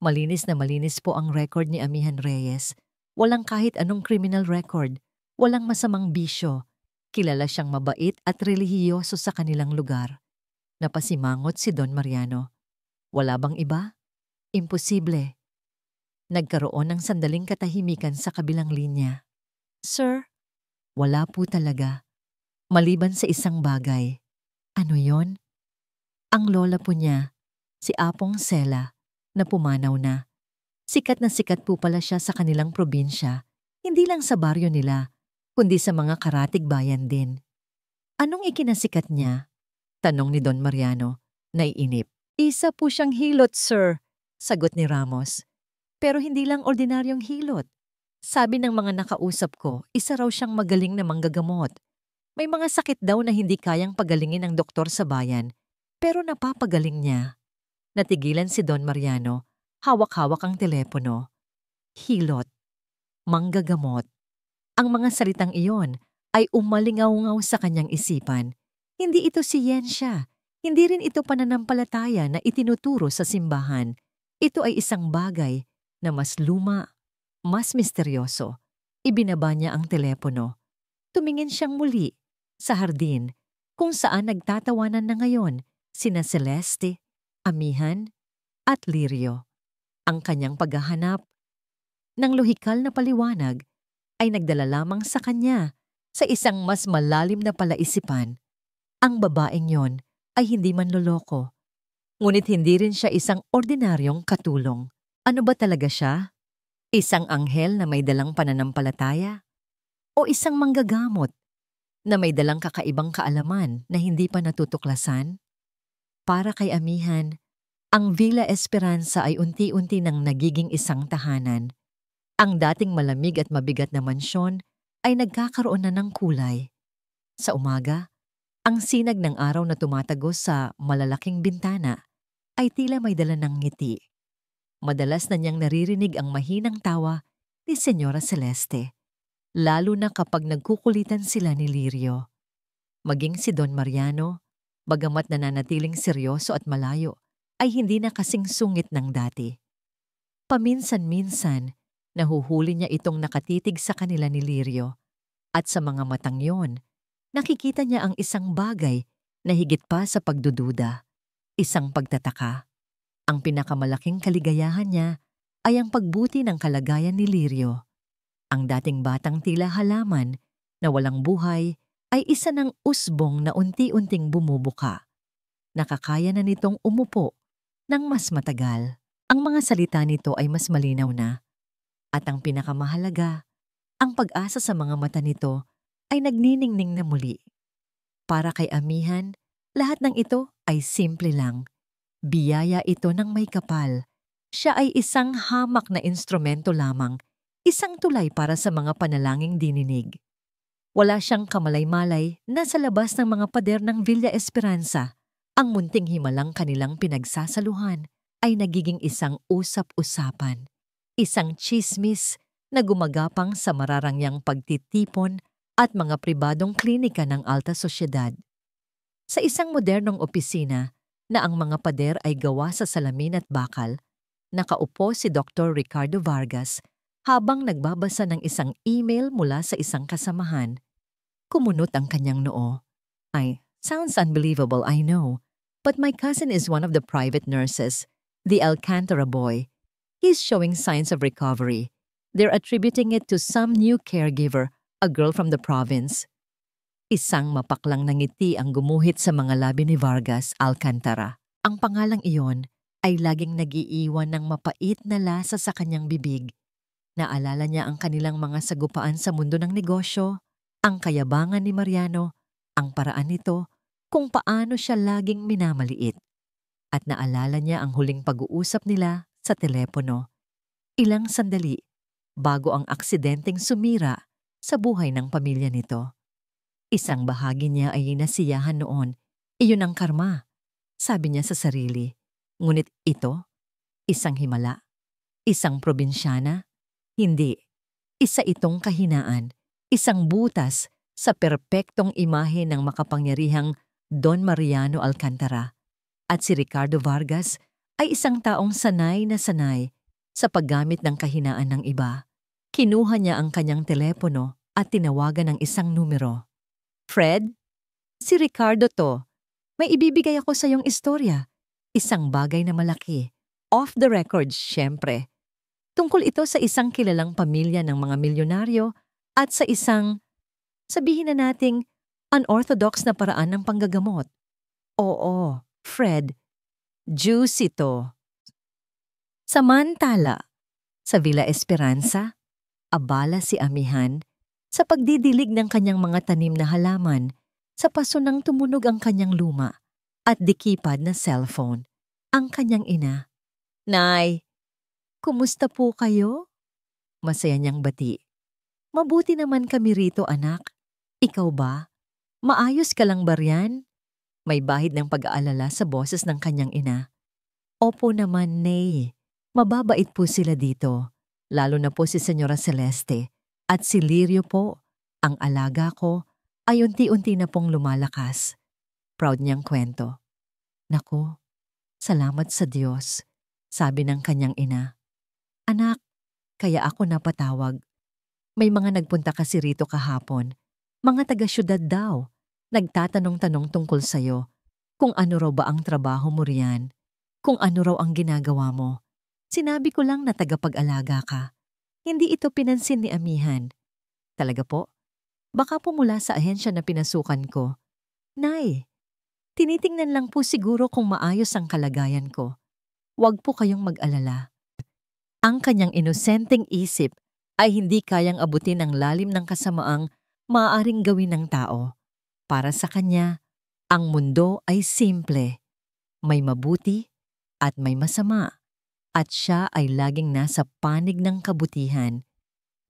Speaker 1: Malinis na malinis po ang record ni Amihan Reyes. Walang kahit anong criminal record. Walang masamang bisyo. Kilala siyang mabait at relihiyoso sa kanilang lugar. Napasimangot si Don Mariano. Wala bang iba? Imposible. Nagkaroon ng sandaling katahimikan sa kabilang linya. Sir, wala po talaga. Maliban sa isang bagay. Ano yon? Ang lola po niya, si Apong Sela, na pumanaw na. Sikat na sikat po pala siya sa kanilang probinsya, hindi lang sa baryo nila, kundi sa mga karatig bayan din. Anong ikinasikat niya? Tanong ni Don Mariano, naiinip. Isa po siyang hilot, sir, sagot ni Ramos. Pero hindi lang ordinaryong hilot. Sabi ng mga nakausap ko, isa raw siyang magaling na manggagamot. May mga sakit daw na hindi kayang pagalingin ng doktor sa bayan, pero napapagaling niya. Natigilan si Don Mariano, hawak-hawak ang telepono. Hilot. Manggagamot. Ang mga salitang iyon ay umalingaw-ngaw sa kanyang isipan. Hindi ito siyensya. Hindi rin ito pananampalataya na itinuturo sa simbahan. Ito ay isang bagay na mas luma, mas misteryoso. Ibinaba niya ang telepono. Tumingin siyang muli sa hardin kung saan nagtatawanan na ngayon sina Celeste, Amihan, at Lirio. Ang kanyang paghahanap ng lohikal na paliwanag ay nagdala lamang sa kanya sa isang mas malalim na palaisipan. Ang babaeng yon ay hindi manloloko, ngunit hindi rin siya isang ordinaryong katulong. Ano ba talaga siya? Isang anghel na may dalang pananampalataya? O isang manggagamot na may dalang kakaibang kaalaman na hindi pa natutuklasan? Para kay Amihan, ang Villa Esperanza ay unti-unti nang nagiging isang tahanan. Ang dating malamig at mabigat na mansyon ay nagkakaroon na ng kulay. Sa umaga, ang sinag ng araw na tumatagos sa malalaking bintana ay tila may dala ng ngiti. Madalas na niyang naririnig ang mahinang tawa ni Senyora Celeste, lalo na kapag nagkukulitan sila ni Lirio. Maging si Don Mariano, bagamat nananatiling seryoso at malayo, ay hindi na kasing sungit ng dati. Paminsan-minsan, nahuhuli niya itong nakatitig sa kanila ni Lirio, at sa mga matang yon, nakikita niya ang isang bagay na higit pa sa pagdududa, isang pagtataka. Ang pinakamalaking kaligayahan niya ay ang pagbuti ng kalagayan ni Lirio. Ang dating batang tila halaman na walang buhay ay isa ng usbong na unti-unting bumubuka. Nakakaya na nitong umupo ng mas matagal. Ang mga salita nito ay mas malinaw na. At ang pinakamahalaga, ang pag-asa sa mga mata nito ay nagniningning na muli. Para kay Amihan, lahat ng ito ay simple lang. Biyaya ito ng may kapal. Siya ay isang hamak na instrumento lamang, isang tulay para sa mga panalangin dininig. Wala siyang kamalay-malay na sa labas ng mga pader ng Villa Esperanza, ang munting himalang kanilang pinagsasaluhan ay nagiging isang usap-usapan, isang tsismis na gumagapang sa mararangyang pagtitipon at mga pribadong klinika ng alta sosyedad. Sa isang modernong opisina na ang mga pader ay gawa sa salamin at bakal, nakaupo si Dr. Ricardo Vargas habang nagbabasa ng isang email mula sa isang kasamahan. Kumunot ang kanyang noo. Sounds unbelievable, I know, but my cousin is one of the private nurses, the Alcantara boy. He's showing signs of recovery. They're attributing it to some new caregiver, a girl from the province. Isang mapaklang na ngiti ang gumuhit sa mga labi ni Vargas Alcantara. Ang pangalang iyon ay laging nagiiwan ng mapait na lasa sa kanyang bibig. Naalala niya ang kanilang mga sagupaan sa mundo ng negosyo, ang kayabangan ni Mariano, ang paraan nito, kung paano siya laging minamaliit. At naalala niya ang huling pag-uusap nila sa telepono. Ilang sandali bago ang aksidenteng sumira sa buhay ng pamilya nito. Isang bahagi niya ay nasiyahan noon. Iyon ang karma, sabi niya sa sarili. Ngunit ito, isang himala, isang probinsyana, hindi. Isa itong kahinaan, isang butas sa perpektong imahe ng makapangyarihang Don Mariano Alcantara. At si Ricardo Vargas ay isang taong sanay na sanay sa paggamit ng kahinaan ng iba. Kinuha niya ang kanyang telepono at tinawagan ng isang numero. Fred? Si Ricardo to. May ibibigay ako sa iyong istorya. Isang bagay na malaki. Off the record, syempre. Tungkol ito sa isang kilalang pamilya ng mga milyonaryo at sa isang, sabihin na nating, unorthodox na paraan ng panggagamot. Oo, Fred. Juicy to. Samantala, sa Villa Esperanza, abala si Amihan sa pagdidilig ng kanyang mga tanim na halaman sa paso nang tumunog ang kanyang luma at dikipad na cellphone. Ang kanyang ina. Nay, kumusta po kayo? Masaya niyang bati. Mabuti naman kami rito, anak. Ikaw ba? Maayos ka lang ba riyan? May bahid ng pag-aalala sa boses ng kanyang ina. Opo naman, Nay. Mababait po sila dito. Lalo na po si Senyora Celeste. At si Lirio po, ang alaga ko, ay unti-unti na pong lumalakas. Proud niyang kwento. Naku, salamat sa Diyos, sabi ng kanyang ina. Anak, kaya ako napatawag. May mga nagpunta kasi rito kahapon. Mga taga-syudad daw. Nagtatanong-tanong tungkol sa'yo. Kung ano raw ba ang trabaho mo riyan. Kung ano raw ang ginagawa mo. Sinabi ko lang na tagapag-alaga ka. Hindi ito pinansin ni amihan. Talaga po? Baka po mula sa ahensya na pinasukan ko. Nay, tinitingnan lang po siguro kung maayos ang kalagayan ko. Huwag po kayong mag-alala. Ang kanyang inosenteng isip ay hindi kayang abutin ang lalim ng kasamaang maaaring gawin ng tao. Para sa kanya, ang mundo ay simple. May mabuti at may masama. At siya ay laging nasa panig ng kabutihan.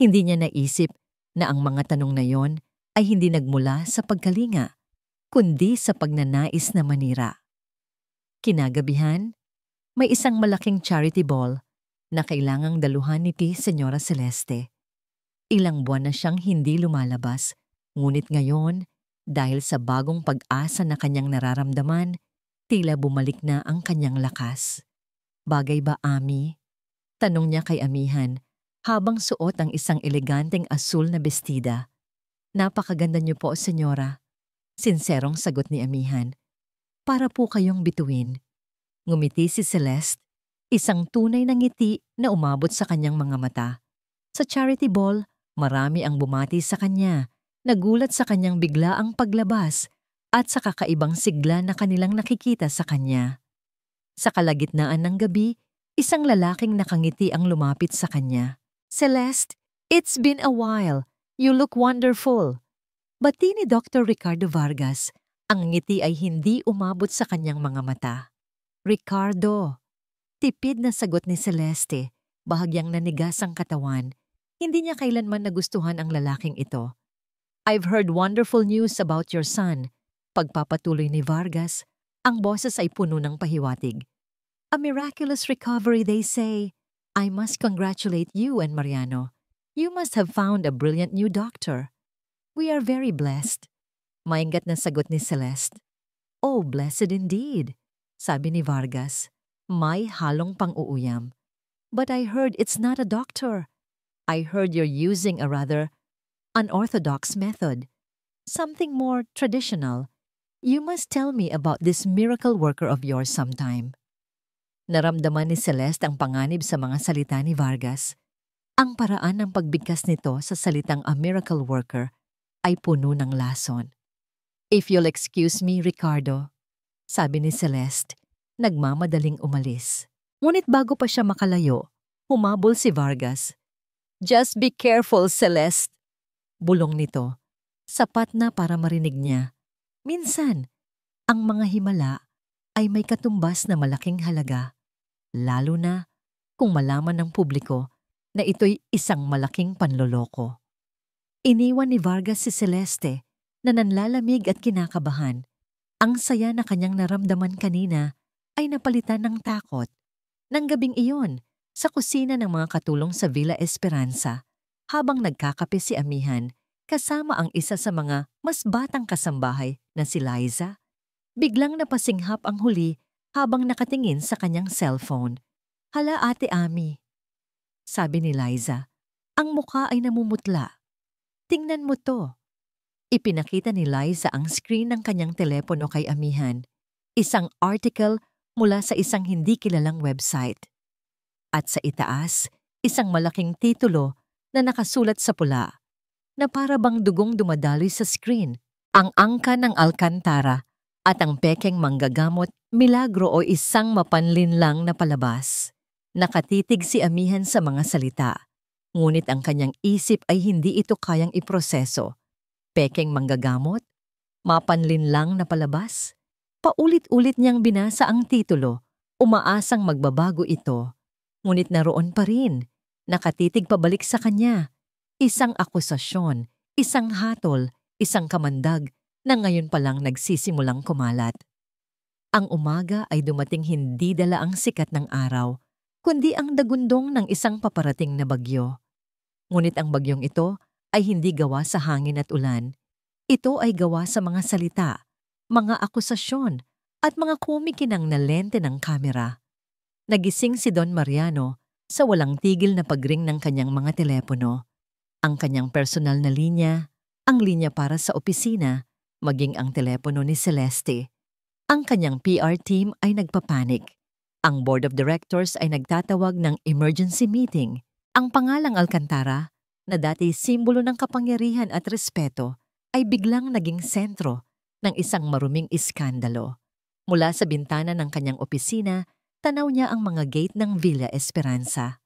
Speaker 1: Hindi niya naisip na ang mga tanong na yon ay hindi nagmula sa pagkalinga, kundi sa pagnanais na manira. Kinagabihan, may isang malaking charity ball na kailangang daluhan ni Senyora Celeste. Ilang buwan na siyang hindi lumalabas, ngunit ngayon, dahil sa bagong pag-asa na kanyang nararamdaman, tila bumalik na ang kanyang lakas. Bagay ba, Ami? Tanong niya kay amihan habang suot ang isang eleganteng asul na bestida. Napakaganda niyo po, senyora. Sinserong sagot ni amihan. Para po kayong bituin. Ngumiti si Celeste, isang tunay na ngiti na umabot sa kanyang mga mata. Sa charity ball, marami ang bumati sa kanya. Nagulat sa kanyang biglaang paglabas at sa kakaibang sigla na kanilang nakikita sa kanya. Sa kalagitnaan ng gabi, isang lalaking nakangiti ang lumapit sa kanya. Celeste, it's been a while. You look wonderful. Bati ni Dr. Ricardo Vargas, ang ngiti ay hindi umabot sa kanyang mga mata. Ricardo, tipid na sagot ni Celeste, bahagyang nanigas ang katawan. Hindi niya kailanman nagustuhan ang lalaking ito. I've heard wonderful news about your son. Pagpapatuloy ni Vargas, ang boses ay puno ng pahiwatig. A miraculous recovery, they say. I must congratulate you and Mariano. You must have found a brilliant new doctor. We are very blessed. Maingat na sagot ni Celeste. Oh, blessed indeed, sabi ni Vargas. May halong pang-uuyam. But I heard it's not a doctor. I heard you're using a rather unorthodox method. Something more traditional. You must tell me about this miracle worker of yours sometime. Naramdaman ni Celeste ang panganib sa mga salita ni Vargas. Ang paraan ng pagbigkas nito sa salitang a miracle worker ay puno ng lason. If you'll excuse me, Ricardo, sabi ni Celeste, nagmamadaling umalis. Ngunit bago pa siya makalayo, humabol si Vargas. Just be careful, Celeste. Bulong nito. Sapat na para marinig niya. Minsan, ang mga himala ay may katumbas na malaking halaga, lalo na kung malaman ng publiko na ito'y isang malaking panloloko. Iniwan ni Vargas si Celeste na nanlalamig at kinakabahan. Ang saya na kanyang naramdaman kanina ay napalitan ng takot. Nang gabing iyon, sa kusina ng mga katulong sa Villa Esperanza, habang nagkakape si amihan, kasama ang isa sa mga mas batang kasambahay na si Liza, biglang napasinghap ang huli habang nakatingin sa kanyang cellphone. Hala, Ate Ami, sabi ni Liza. Ang mukha ay namumutla. Tingnan mo to. Ipinakita ni Liza ang screen ng kanyang telepono kay amihan. Isang article mula sa isang hindi kilalang website. At sa itaas, isang malaking titulo na nakasulat sa pula, na para bang dugong dumadaloy sa screen, ang angka ng Alcantara at ang pekeng manggagamot, milagro o isang mapanlinlang na palabas. Nakatitig si amihan sa mga salita, ngunit ang kanyang isip ay hindi ito kayang iproseso. Pekeng manggagamot? Mapanlinlang na palabas? Paulit-ulit niyang binasa ang titulo, umaasang magbabago ito. Ngunit naroon pa rin, nakatitig pabalik sa kanya. Isang akusasyon, isang hatol, isang kamandag na ngayon pa lang nagsisimulang kumalat. Ang umaga ay dumating hindi dala ang sikat ng araw, kundi ang dagundong ng isang paparating na bagyo. Ngunit ang bagyong ito ay hindi gawa sa hangin at ulan. Ito ay gawa sa mga salita, mga akusasyon, at mga kumikinang na lente ng kamera. Nagising si Don Mariano sa walang tigil na pagring ng kanyang mga telepono, ang kanyang personal na linya, ang linya para sa opisina, maging ang telepono ni Celeste. Ang kanyang PR team ay nagpapanik. Ang board of directors ay nagtatawag ng emergency meeting. Ang pangalang Alcantara, na dati simbolo ng kapangyarihan at respeto, ay biglang naging sentro ng isang maruming iskandalo. Mula sa bintana ng kanyang opisina, tanaw niya ang mga gate ng Villa Esperanza.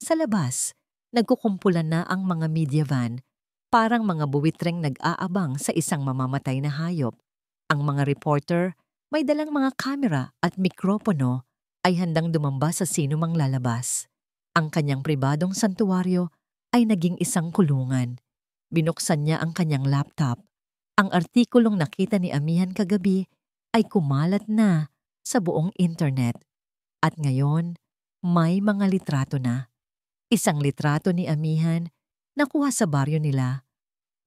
Speaker 1: Sa labas, nagkukumpulan na ang mga media van, parang mga buwitreng nag-aabang sa isang mamamatay na hayop. Ang mga reporter, may dalang mga kamera at mikropono, ay handang dumamba sa sino mang lalabas. Ang kanyang pribadong santuwaryo ay naging isang kulungan. Binuksan niya ang kanyang laptop. Ang artikulong nakita ni Amihan kagabi ay kumalat na sa buong internet. At ngayon, may mga litrato na. Isang litrato ni Amihan na kuha sa baryo nila,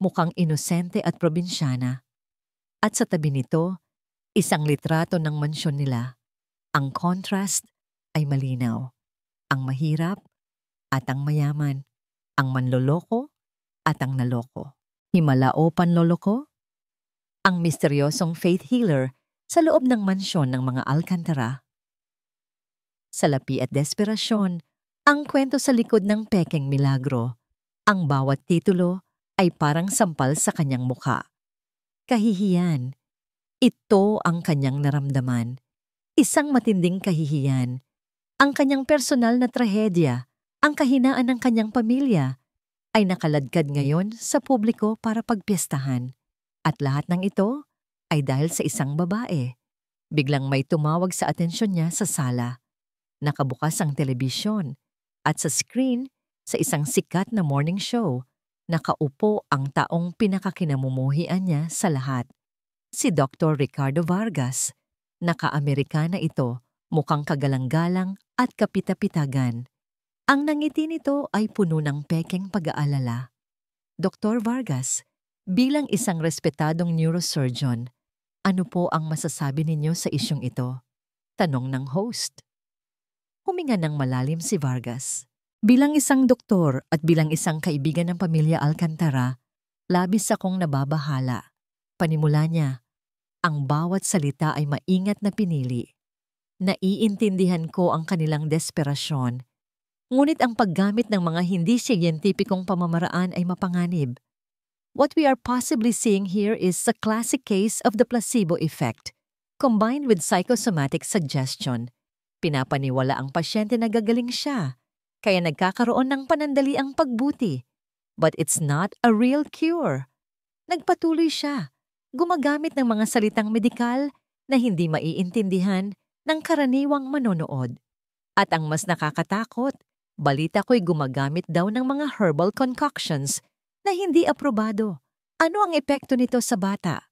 Speaker 1: mukhang inosente at probinsyana. At sa tabi nito, isang litrato ng mansyon nila. Ang contrast ay malinaw. Ang mahirap at ang mayaman. Ang manloloko at ang naloko. Himalao panloloko? Ang misteryosong faith healer sa loob ng mansyon ng mga Alcantara. Salapi at desperasyon, ang kwento sa likod ng pekeng milagro. Ang bawat titulo ay parang sampal sa kanyang mukha. Kahihiyan. Ito ang kanyang naramdaman. Isang matinding kahihiyan. Ang kanyang personal na trahedya, ang kahinaan ng kanyang pamilya, ay nakaladkad ngayon sa publiko para pagpiestahan. At lahat ng ito ay dahil sa isang babae. Biglang may tumawag sa atensyon niya sa sala. Nakabukas ang telebisyon at sa screen, sa isang sikat na morning show, nakaupo ang taong pinakakinamumuhian niya sa lahat. Si Dr. Ricardo Vargas. Naka-Amerikana ito, mukhang kagalang-galang at kapita-pitagan. Ang nangiti nito ay puno ng pekeng pag-aalala. Dr. Vargas, bilang isang respetadong neurosurgeon, ano po ang masasabi ninyo sa isyong ito? Tanong ng host. Huminga ng malalim si Vargas. Bilang isang doktor at bilang isang kaibigan ng pamilya Alcantara, labis akong nababahala. Panimula niya, ang bawat salita ay maingat na pinili. Naiintindihan ko ang kanilang desperasyon, ngunit ang paggamit ng mga hindi siyentipikong pamamaraan ay mapanganib. What we are possibly seeing here is a classic case of the placebo effect, combined with psychosomatic suggestion. Pinapaniwala ang pasyente na gagaling siya, kaya nagkakaroon ng panandaliang pagbuti. But it's not a real cure. Nagpatuloy siya, gumagamit ng mga salitang medikal na hindi maiintindihan ng karaniwang manonood. At ang mas nakakatakot, balita ko'y gumagamit daw ng mga herbal concoctions na hindi aprobado. Ano ang epekto nito sa bata?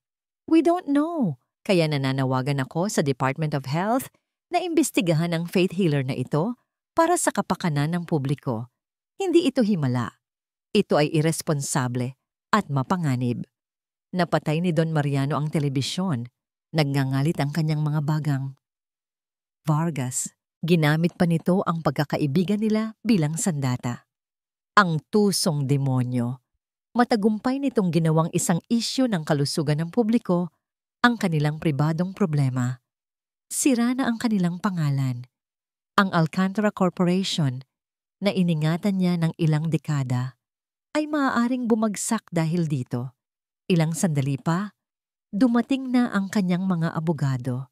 Speaker 1: We don't know. Kaya nananawagan ako sa Department of Health na imbestigahan ang faith healer na ito para sa kapakanan ng publiko. Hindi ito himala. Ito ay irresponsable at mapanganib. Napatay ni Don Mariano ang telebisyon. Nagngangalit ang kanyang mga bagang. Vargas, ginamit pa nito ang pagkakaibigan nila bilang sandata. Ang tusong demonyo. Matagumpay nitong ginawang isang isyu ng kalusugan ng publiko ang kanilang pribadong problema. Sira na ang kanilang pangalan. Ang Alcantara Corporation, na iningatan niya ng ilang dekada, ay maaaring bumagsak dahil dito. Ilang sandali pa, dumating na ang kanyang mga abogado.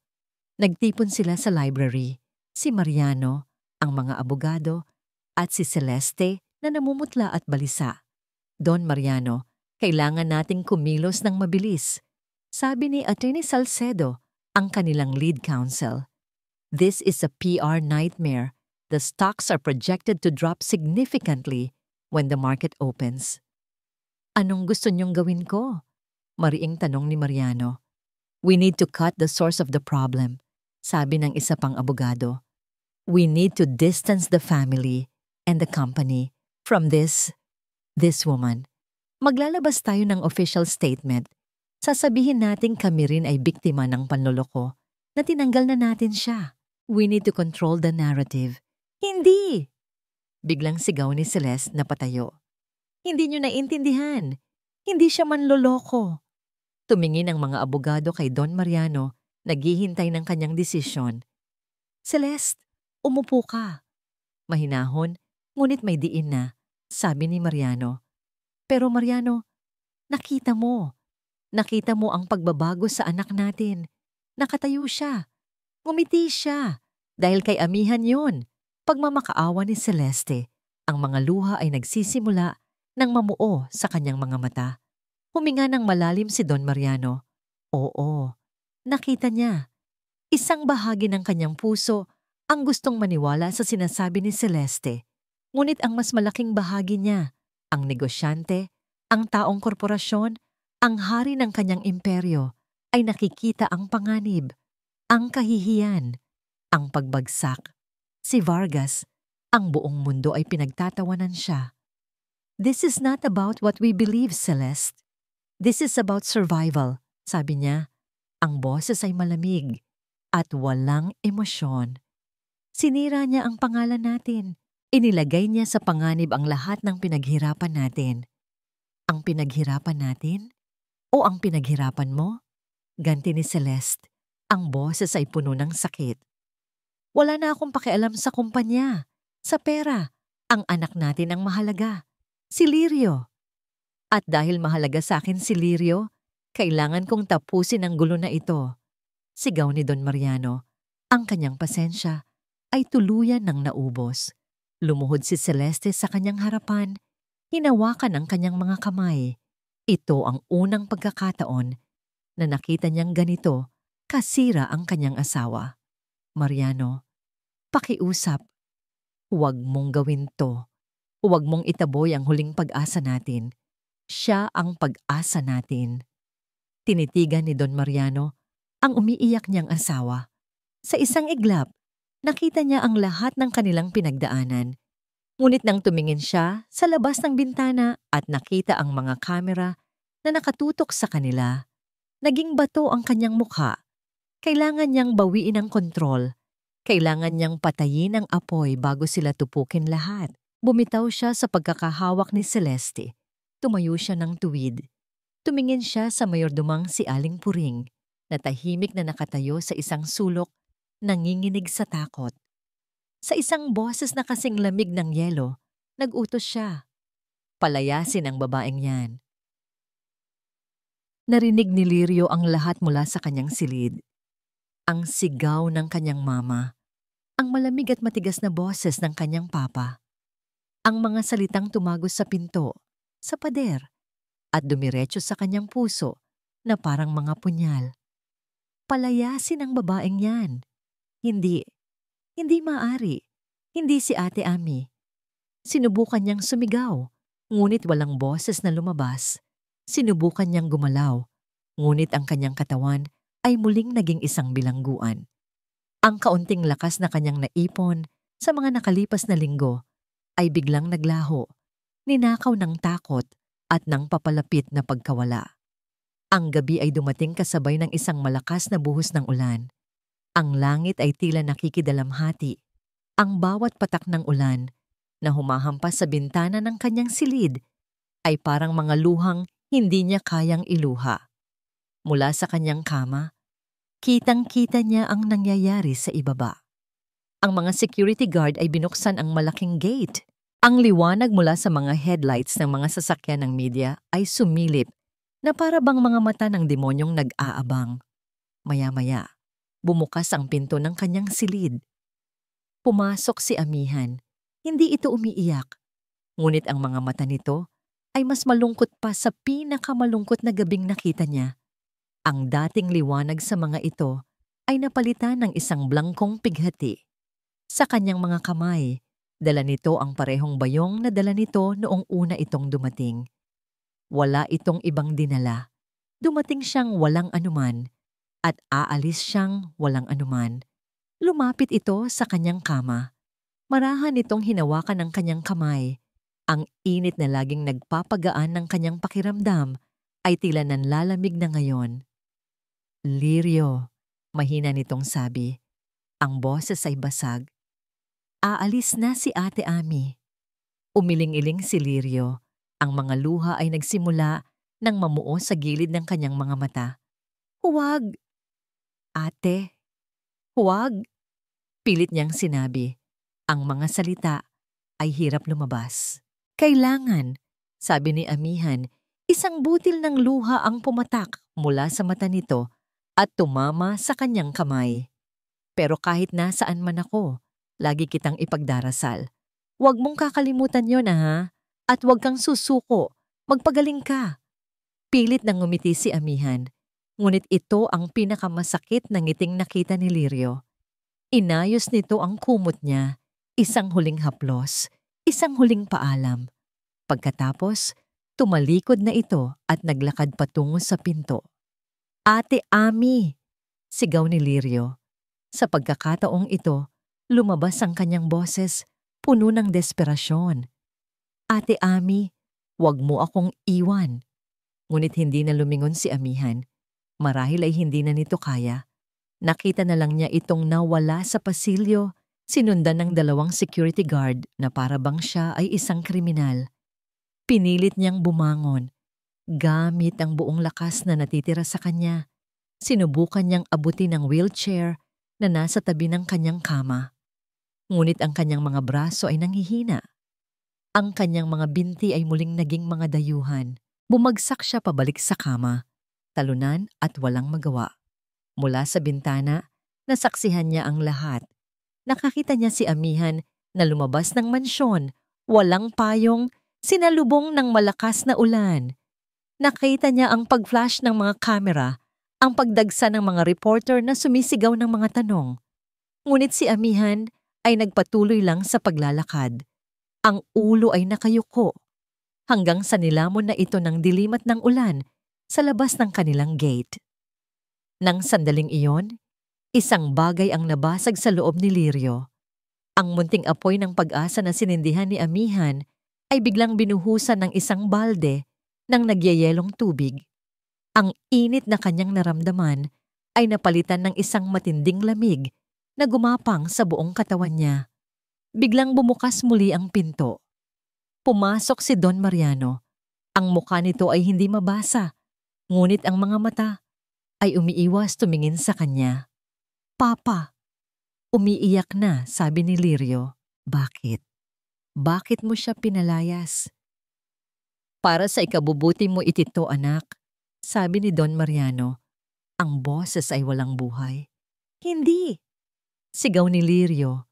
Speaker 1: Nagtipon sila sa library, si Mariano, ang mga abogado, at si Celeste na namumutla at balisa. Don Mariano, kailangan nating kumilos ng mabilis. Sabi ni Attorney Salcedo, ang kanilang lead counsel. This is a PR nightmare. The stocks are projected to drop significantly when the market opens. Anong gusto niyong gawin ko? Mariing tanong ni Mariano. We need to cut the source of the problem, sabi ng isa pang abogado. We need to distance the family and the company from this woman. Maglalabas tayo ng official statement. Sasabihin natin kami rin ay biktima ng panloloko na tinanggal na natin siya. We need to control the narrative. Hindi! Biglang sigaw ni Celeste na patayo. Hindi niyo naiintindihan. Hindi siya manloloko. Tumingin ang mga abogado kay Don Mariano, naghihintay ng kanyang desisyon. Celeste, umupo ka. Mahinahon, ngunit may diin na, sabi ni Mariano. Pero Mariano, nakita mo. Nakita mo ang pagbabago sa anak natin. Nakatayo siya. Ngumiti siya. Dahil kay amihan yon. Pagmamakaawa ni Celeste, ang mga luha ay nagsisimula ng mamuo sa kanyang mga mata. Huminga ng malalim si Don Mariano. Oo, nakita niya. Isang bahagi ng kanyang puso ang gustong maniwala sa sinasabi ni Celeste. Ngunit ang mas malaking bahagi niya, ang negosyante, ang taong korporasyon, ang hari ng kanyang imperyo, ay nakikita ang panganib, ang kahihiyan, ang pagbagsak. Si Vargas, ang buong mundo ay pinagtatawanan siya. This is not about what we believe, Celeste. This is about survival, sabi niya. Ang boses ay malamig at walang emosyon. Sinira niya ang pangalan natin. Inilagay niya sa panganib ang lahat ng pinaghirapan natin. Ang pinaghirapan natin? O ang pinaghirapan mo? Ganti ni Celeste. Ang boses ay puno ng sakit. Wala na akong pakialam sa kumpanya, sa pera. Ang anak natin ang mahalaga. Si Lirio. At dahil mahalaga sa akin si Lirio, kailangan kong tapusin ang gulo na ito. Sigaw ni Don Mariano. Ang kanyang pasensya ay tuluyan ng naubos. Lumuhod si Celeste sa kanyang harapan, hinawakan ang kanyang mga kamay. Ito ang unang pagkakataon na nakita niyang ganito kasira ang kanyang asawa. Mariano, pakiusap. Huwag mong gawin to. Huwag mong itaboy ang huling pag-asa natin. Siya ang pag-asa natin. Tinitigan ni Don Mariano ang umiiyak niyang asawa. Sa isang iglap, nakita niya ang lahat ng kanilang pinagdaanan. Ngunit nang tumingin siya sa labas ng bintana at nakita ang mga kamera na nakatutok sa kanila, naging bato ang kanyang mukha. Kailangan niyang bawiin ang kontrol. Kailangan niyang patayin ang apoy bago sila tupukin lahat. Bumitaw siya sa pagkakahawak ni Celeste. Tumayo siya ng tuwid. Tumingin siya sa mayordomang si Aling Puring, na tahimik na nakatayo sa isang sulok, nanginginig sa takot. Sa isang boses na kasing lamig ng yelo, nag-utos siya. Palayasin ang babaeng yan. Narinig ni Lirio ang lahat mula sa kanyang silid. Ang sigaw ng kanyang mama, ang malamig at matigas na boses ng kanyang papa, ang mga salitang tumagos sa pinto, sa pader, at dumiretso sa kanyang puso na parang mga punyal. Palayasin ang babaeng yan. Hindi maaari. Hindi si Ate Ami. Sinubukan niyang sumigaw, ngunit walang boses na lumabas. Sinubukan niyang gumalaw, ngunit ang kanyang katawan ay muling naging isang bilangguan. Ang kaunting lakas na kanyang naipon sa mga nakalipas na linggo ay biglang naglaho, ninakaw ng takot at ng papalapit na pagkawala. Ang gabi ay dumating kasabay ng isang malakas na buhos ng ulan. Ang langit ay tila nakikidalamhati. Ang bawat patak ng ulan na humahampas sa bintana ng kanyang silid ay parang mga luhang hindi niya kayang iluha. Mula sa kanyang kama, kitang-kita niya ang nangyayari sa ibaba. Ang mga security guard ay binuksan ang malaking gate. Ang liwanag mula sa mga headlights ng mga sasakyan ng media ay sumilip na para bang mga mata ng demonyong nag-aabang. Maya-maya, bumukas ang pinto ng kanyang silid. Pumasok si Amihan. Hindi ito umiiyak. Ngunit ang mga mata nito ay mas malungkot pa sa pinakamalungkot na gabing nakita niya. Ang dating liwanag sa mga ito ay napalitan ng isang blangkong pighati. Sa kanyang mga kamay, dala nito ang parehong bayong na dala nito noong una itong dumating. Wala itong ibang dinala. Dumating siyang walang anuman at aalis siyang walang anuman. Lumapit ito sa kanyang kama. Marahan itong hinawakan ng kanyang kamay. Ang init na laging nagpapagaan ng kanyang pakiramdam ay tila nanlalamig na ngayon. Lirio, mahina nitong sabi. Ang boses ay basag. Aalis na si Ate Ami. Umiling-iling si Lirio. Ang mga luha ay nagsimula nang mamuo sa gilid ng kanyang mga mata. Huwag! Ate, huwag! Pilit niyang sinabi. Ang mga salita ay hirap lumabas. Kailangan, sabi ni Amihan, isang butil ng luha ang pumatak mula sa mata nito at tumama sa kanyang kamay. Pero kahit nasaan man ako, lagi kitang ipagdarasal. Huwag mong kakalimutan yon ha, at huwag kang susuko, magpagaling ka. Pilit nang ngumiti si Amihan, ngunit ito ang pinakamasakit na ngiting nakita ni Lirio. Inayos nito ang kumot niya, isang huling haplos, isang huling paalam. Pagkatapos, tumalikod na ito at naglakad patungo sa pinto. Ate Ami! Sigaw ni Lirio. Sa pagkakataong ito, lumabas ang kanyang boses, puno ng desperasyon. Ate Ami, huwag mo akong iwan. Ngunit hindi na lumingon si Amihan. Marahil ay hindi na nito kaya. Nakita na lang niya itong nawala sa pasilyo, sinundan ng 2 security guard na para bang siya ay isang kriminal. Pinilit niyang bumangon. Gamit ang buong lakas na natitira sa kanya, sinubukan niyang abutin ang wheelchair na nasa tabi ng kanyang kama. Ngunit ang kanyang mga braso ay nanghihina. Ang kanyang mga binti ay muling naging mga dayuhan. Bumagsak siya pabalik sa kama, talunan at walang magawa. Mula sa bintana, nasaksihan niya ang lahat. Nakakita niya si Amihan na lumabas ng mansyon, walang payong, sinalubong ng malakas na ulan. Nakita niya ang pag-flash ng mga kamera, ang pagdagsa ng mga reporter na sumisigaw ng mga tanong. Ngunit si Amihan ay nagpatuloy lang sa paglalakad. Ang ulo ay nakayuko, hanggang sa nilamon na ito ng dilimat ng ulan sa labas ng kanilang gate. Nang sandaling iyon, isang bagay ang nabasag sa loob ni Lirio. Ang munting apoy ng pag-asa na sinindihan ni Amihan ay biglang binuhusan ng isang balde ng nagyayelong tubig. Ang init na kanyang naramdaman ay napalitan ng isang matinding lamig na gumapang sa buong katawan niya. Biglang bumukas muli ang pinto. Pumasok si Don Mariano. Ang mukha nito ay hindi mabasa, ngunit ang mga mata ay umiiwas tumingin sa kanya. Papa! Umiiyak na, sabi ni Lirio. Bakit? Bakit mo siya pinalayas? Para sa ikabubuti mo itito, anak, sabi ni Don Mariano. Ang boses ay walang buhay. Hindi! Sigaw ni Lirio.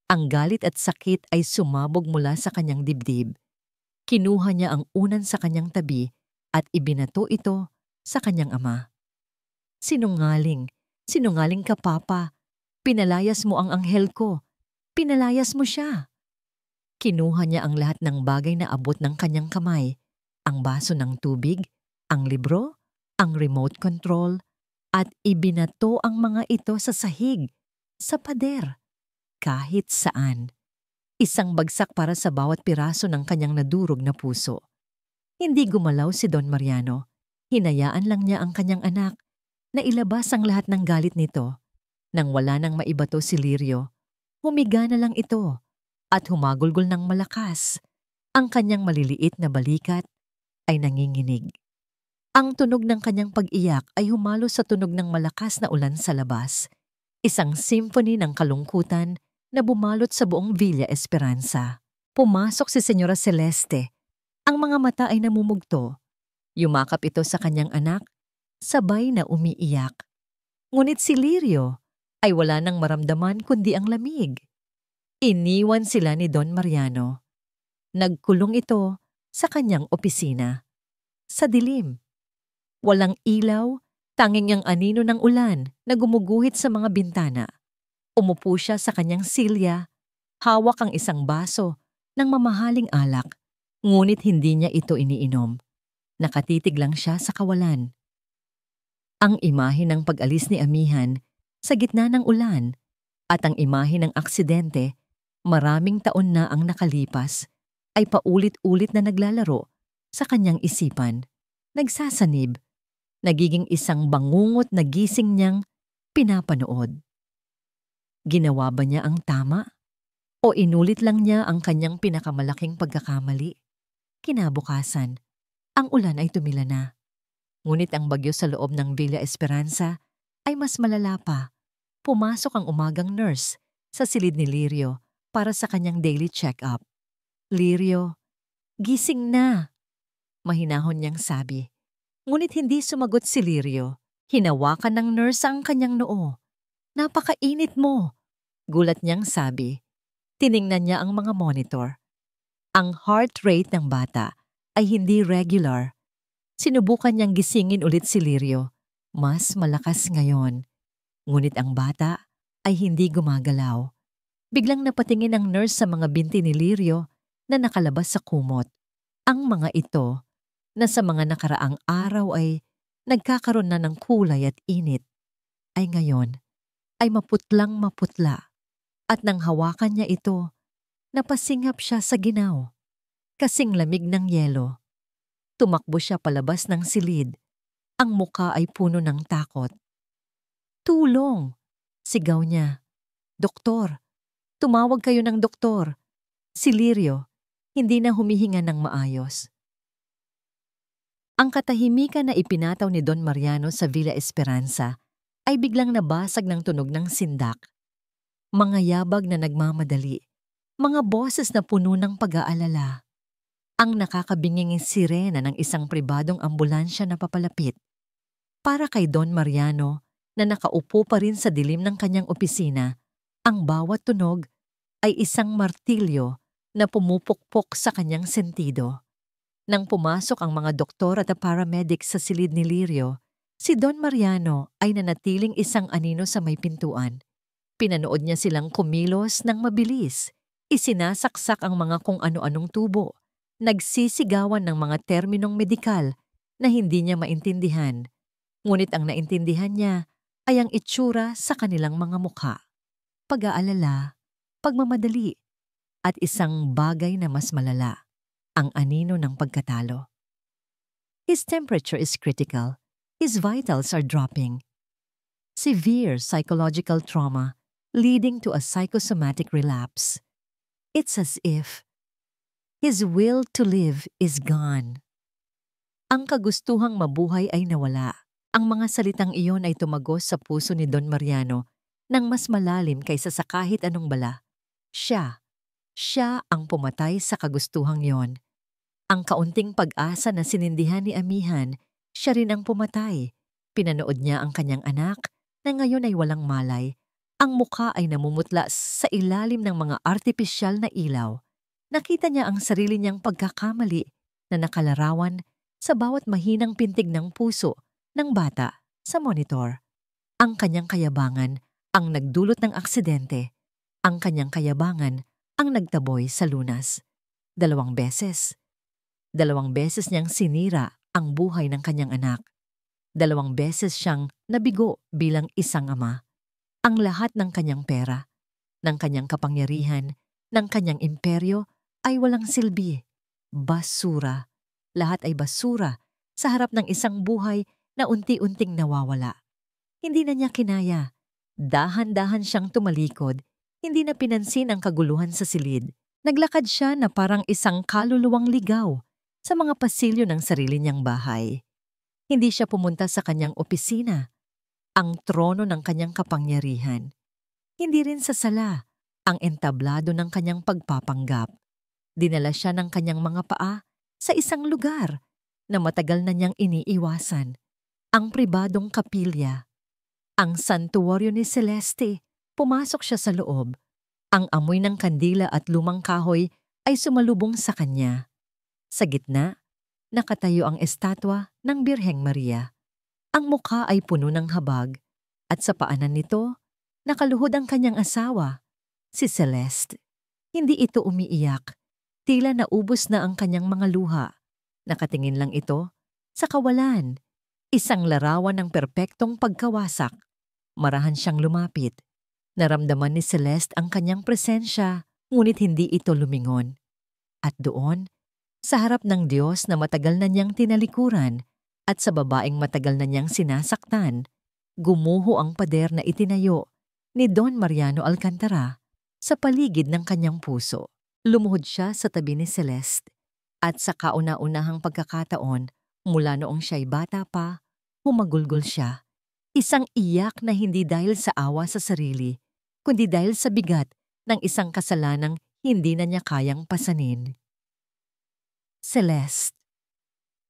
Speaker 1: Ang galit at sakit ay sumabog mula sa kanyang dibdib. Kinuha niya ang unan sa kanyang tabi at ibinato ito sa kanyang ama. Sinungaling! Sinungaling ka, Papa. Pinalayas mo ang anghel ko. Pinalayas mo siya. Kinuha niya ang lahat ng bagay na abot ng kanyang kamay. Ang baso ng tubig, ang libro, ang remote control, at ibinato ang mga ito sa sahig, sa pader, kahit saan. Isang bagsak para sa bawat piraso ng kanyang nadurog na puso. Hindi gumalaw si Don Mariano. Hinayaan lang niya ang kanyang anak na ilabas ang lahat ng galit nito. Nang wala nang maibato si Lirio, humiga na lang ito at humagulgol ng malakas. Ang kanyang maliliit na balikat ay nanginginig. Ang tunog ng kanyang pag-iyak ay humalo sa tunog ng malakas na ulan sa labas. Isang symphony ng kalungkutan na bumalot sa buong Villa Esperanza. Pumasok si Senyora Celeste. Ang mga mata ay namumugto. Yumakap ito sa kanyang anak, sabay na umiiyak. Ngunit si Lirio ay wala nang maramdaman kundi ang lamig. Iniwan sila ni Don Mariano. Nagkulong ito sa kanyang opisina. Sa dilim. Walang ilaw, tanging ang anino ng ulan na gumuguhit sa mga bintana. Umupo siya sa kanyang silya, hawak ang isang baso ng mamahaling alak, ngunit hindi niya ito iniinom. Nakatitig lang siya sa kawalan. Ang imahe ng pag-alis ni Amihan sa gitna ng ulan at ang imahe ng aksidente, maraming taon na ang nakalipas, ay paulit-ulit na naglalaro sa kanyang isipan. nagsasanib, nagiging isang bangungot na gising niyang pinapanood. Ginawa ba niya ang tama? O inulit lang niya ang kanyang pinakamalaking pagkakamali? Kinabukasan, ang ulan ay tumila na. Ngunit ang bagyo sa loob ng Villa Esperanza ay mas malala pa. Pumasok ang umagang nurse sa silid ni Lirio para sa kanyang daily check-up. "Lirio, gising na," mahinahon niyang sabi. Ngunit hindi sumagot si Lirio. Hinawakan ng nurse ang kanyang noo. "Napakainit mo," gulat niyang sabi. Tiningnan niya ang mga monitor. Ang heart rate ng bata ay hindi regular. Sinubukan niyang gisingin ulit si Lirio. Mas malakas ngayon. Ngunit ang bata ay hindi gumagalaw. Biglang napatingin ang nurse sa mga binti ni Lirio na nakalabas sa kumot. Ang mga ito na sa mga nakaraang araw ay nagkakaroon na ng kulay at init, ay ngayon ay maputlang maputla. At nang hawakan niya ito, napasingap siya sa ginaw. Kasing lamig ng yelo. Tumakbo siya palabas ng silid. Ang muka ay puno ng takot. "Tulong!" sigaw niya. "Doktor! Tumawag kayo ng doktor!" Si Lirio, hindi na humihinga ng maayos. Ang katahimikan na ipinataw ni Don Mariano sa Villa Esperanza ay biglang nabasag ng tunog ng sindak. Mga yabag na nagmamadali, mga boses na puno ng pag-aalala. Ang nakakabinging sirena ng isang pribadong ambulansya na papalapit. Para kay Don Mariano na nakaupo pa rin sa dilim ng kanyang opisina, ang bawat tunog ay isang martilyo na pumupukpok sa kanyang sentido. Nang pumasok ang mga doktor at paramedics sa silid ni Lirio, si Don Mariano ay nanatiling isang anino sa may pintuan. Pinanood niya silang kumilos ng mabilis, isinasaksak ang mga kung ano-anong tubo, nagsisigawan ng mga terminong medikal na hindi niya maintindihan. Ngunit ang naintindihan niya ay ang itsura sa kanilang mga mukha. Pag-aalala, pagmamadali, at isang bagay na mas malala, ang anino ng pagkatalo. His temperature is critical. His vitals are dropping. Severe psychological trauma leading to a psychosomatic relapse. It's as if his will to live is gone. Ang kagustuhang mabuhay ay nawala. Ang mga salitang iyon ay tumagos sa puso ni Don Mariano nang mas malalim kaysa sa kahit anong bala. Siya ang pumatay sa kagustuhang yon. Ang kaunting pag-asa na sinindihan ni Amihan, siya rin ang pumatay. Pinanood niya ang kanyang anak na ngayon ay walang malay. Ang mukha ay namumutla sa ilalim ng mga artipisyal na ilaw. Nakita niya ang sarili niyang pagkakamali na nakalarawan sa bawat mahinang pintig ng puso ng bata sa monitor. Ang kanyang kayabangan ang nagdulot ng aksidente. Ang kanyang kayabangan ang nagtaboy sa lunas. 2 beses. 2 beses niyang sinira ang buhay ng kanyang anak. 2 beses siyang nabigo bilang isang ama. Ang lahat ng kanyang pera, ng kanyang kapangyarihan, ng kanyang imperyo ay walang silbi. Basura. Lahat ay basura sa harap ng isang buhay na unti-unting nawawala. Hindi na niya kinaya. Dahan-dahan siyang tumalikod. Hindi na pinansin ang kaguluhan sa silid. Naglakad siya na parang isang kaluluwang ligaw sa mga pasilyo ng sarili niyang bahay. Hindi siya pumunta sa kanyang opisina, ang trono ng kanyang kapangyarihan. Hindi rin sa sala, ang entablado ng kanyang pagpapanggap. Dinala siya ng kanyang mga paa sa isang lugar na matagal na niyang iniiwasan, ang pribadong kapilya. Ang santuaryo ni Celeste. Pumasok siya sa loob. Ang amoy ng kandila at lumang kahoy ay sumalubong sa kanya. Sa gitna, nakatayo ang estatwa ng Birheng Maria. Ang mukha ay puno ng habag at sa paanan nito, nakaluhod ang kanyang asawa, si Celeste. Hindi ito umiiyak. Tila naubos na ang kanyang mga luha. Nakatingin lang ito sa kawalan. Isang larawan ng perpektong pagkawasak. Marahan siyang lumapit. Naramdaman ni Celeste ang kanyang presensya, ngunit hindi ito lumingon. At doon, sa harap ng Diyos na matagal na niyang tinalikuran, At sa babaeng matagal na niyang sinasaktan, gumuho ang pader na itinayo ni Don Mariano Alcantara sa paligid ng kanyang puso. Lumuhod siya sa tabi ni Celeste at sa kauna-unahang pagkakataon mula noong siya'y bata pa, humagulgol siya. Isang iyak na hindi dahil sa awa sa sarili, kundi dahil sa bigat ng isang kasalanang hindi na niya kayang pasanin. Celeste.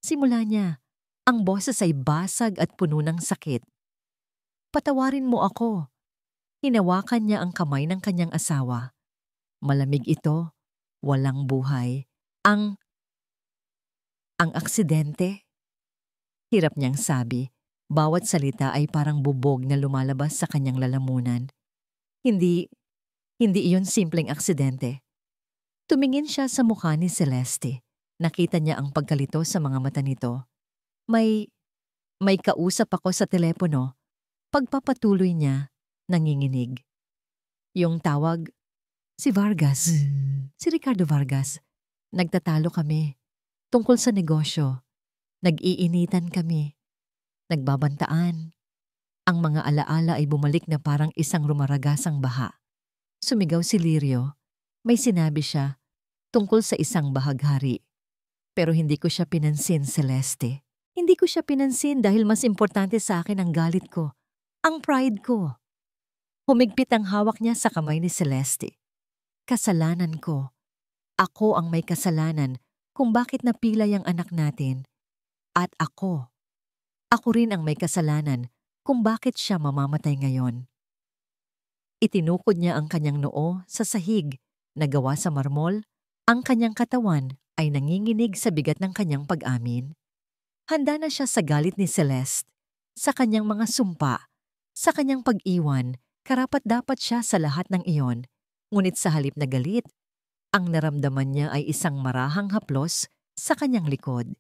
Speaker 1: Simula niya, ang boses ay basag at puno ng sakit. Patawarin mo ako. Hinawakan niya ang kamay ng kanyang asawa. Malamig ito, walang buhay. Ang aksidente? Hirap niyang sabi. Bawat salita ay parang bubog na lumalabas sa kanyang lalamunan. Hindi iyon simpleng aksidente. Tumingin siya sa mukha ni Celeste. Nakita niya ang pagkalito sa mga mata nito. May kausap ako sa telepono. Pagpapatuloy niya, nanginginig. Yung tawag, si Vargas. Si Ricardo Vargas. Nagtatalo kami. Tungkol sa negosyo. Nag-iinitan kami. Nagbabantaan. Ang mga alaala ay bumalik na parang isang rumaragasang baha. Sumigaw si Lirio. May sinabi siya tungkol sa isang bahaghari. Pero hindi ko siya pinansin, Celeste. Hindi ko siya pinansin dahil mas importante sa akin ang galit ko, ang pride ko. Humigpit ang hawak niya sa kamay ni Celeste. Kasalanan ko. Ako ang may kasalanan kung bakit napilay ang anak natin. At ako rin ang may kasalanan kung bakit siya mamamatay ngayon. Itinukod niya ang kanyang noo sa sahig na gawa sa marmol. Ang kanyang katawan ay nanginginig sa bigat ng kanyang pag-amin. Handa na siya sa galit ni Celeste, sa kanyang mga sumpa, sa kanyang pag-iwan, karapat-dapat siya sa lahat ng iyon. Ngunit sa halip na galit, ang naramdaman niya ay isang marahang haplos sa kanyang likod.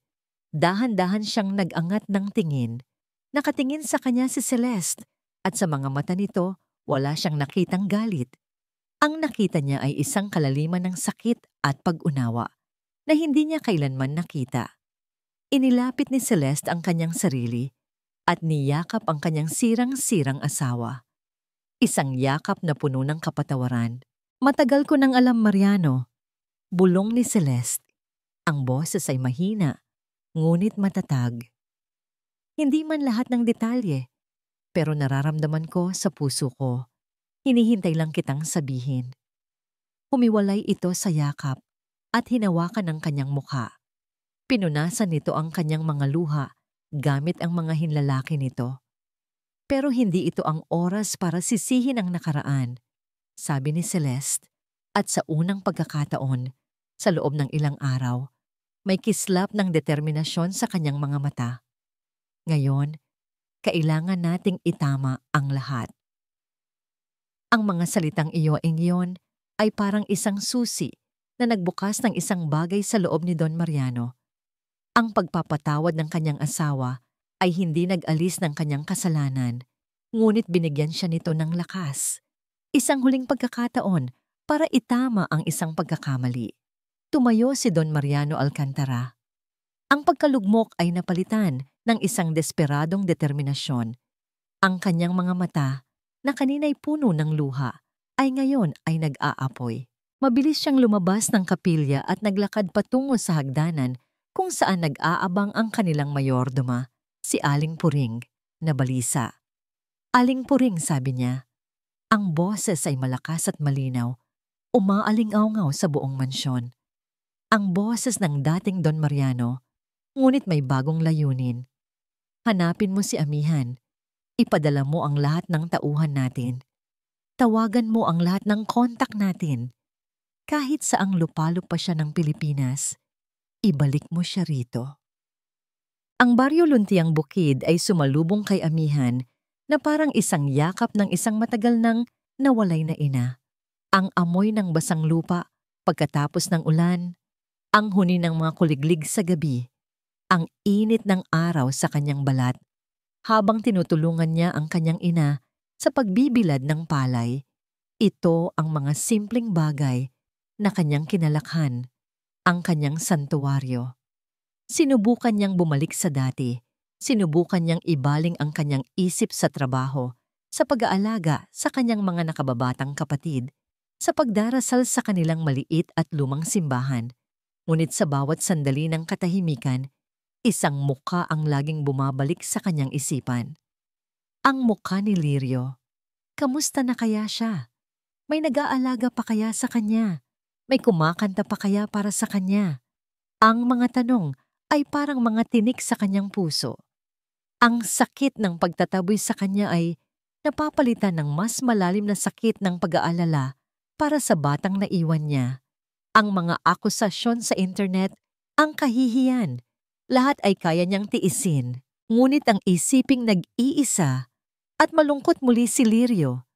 Speaker 1: Dahan-dahan siyang nag-angat ng tingin. Nakatingin sa kanya si Celeste at sa mga mata nito wala siyang nakitang galit. Ang nakita niya ay isang kalaliman ng sakit at pag-unawa na hindi niya kailanman nakita. Inilapit ni Celeste ang kanyang sarili at niyakap ang kanyang sirang-sirang asawa. Isang yakap na puno ng kapatawaran. Matagal ko nang alam, Mariano. Bulong ni Celeste. Ang boses ay mahina, ngunit matatag. Hindi man lahat ng detalye, pero nararamdaman ko sa puso ko. Hinihintay lang kitang sabihin. Humiwalay ito sa yakap at hinawakan ang kanyang mukha. Pinunasan nito ang kanyang mga luha gamit ang mga hinlalaki nito. Pero hindi ito ang oras para sisihin ang nakaraan, sabi ni Celeste. At sa unang pagkakataon, sa loob ng ilang araw, may kislap ng determinasyon sa kanyang mga mata. Ngayon, kailangan nating itama ang lahat. Ang mga salitang iyon ay parang isang susi na nagbukas ng isang bagay sa loob ni Don Mariano. Ang pagpapatawad ng kanyang asawa ay hindi nag-alis ng kanyang kasalanan, ngunit binigyan siya nito ng lakas. Isang huling pagkakataon para itama ang isang pagkakamali. Tumayo si Don Mariano Alcantara. Ang pagkalugmok ay napalitan ng isang desperadong determinasyon. Ang kanyang mga mata, na kanina'y puno ng luha, ay ngayon ay nag-aapoy. Mabilis siyang lumabas ng kapilya at naglakad patungo sa hagdanan kung saan nag-aabang ang kanilang mayordoma, si Aling Puring, na balisa. Aling Puring, sabi niya. Ang boses ay malakas at malinaw, umaaling-awngaw sa buong mansyon. Ang boses ng dating Don Mariano, ngunit may bagong layunin. Hanapin mo si Amihan. Ipadala mo ang lahat ng tauhan natin. Tawagan mo ang lahat ng kontak natin. Kahit saang lupalop pa siya ng Pilipinas, ibalik mo siya rito. Ang Baryo Luntiang Bukid ay sumalubong kay Amihan na parang isang yakap ng isang matagal nang nawalay na ina. Ang amoy ng basang lupa pagkatapos ng ulan, ang huni ng mga kuliglig sa gabi, ang init ng araw sa kanyang balat, habang tinutulungan niya ang kanyang ina sa pagbibilad ng palay. Ito ang mga simpleng bagay na kanyang kinalakhan, ang kanyang santuwaryo. Sinubukan niyang bumalik sa dati, Sinubukan niyang ibaling ang kanyang isip sa trabaho, sa pag-aalaga sa kanyang mga nakababatang kapatid, sa pagdarasal sa kanilang maliit at lumang simbahan. Ngunit sa bawat sandali ng katahimikan, isang mukha ang laging bumabalik sa kanyang isipan. Ang mukha ni Lirio. Kamusta na kaya siya? May nag-aalaga pa kaya sa kanya? May kumakanta pa kaya para sa kanya? Ang mga tanong ay parang mga tinik sa kanyang puso. Ang sakit ng pagtataboy sa kanya ay napapalitan ng mas malalim na sakit ng pag-aalala para sa batang naiwan niya. Ang mga akusasyon sa internet, ang kahihiyan, lahat ay kaya niyang tiisin. Ngunit ang isiping nag-iisa at malungkot muli si Lirio.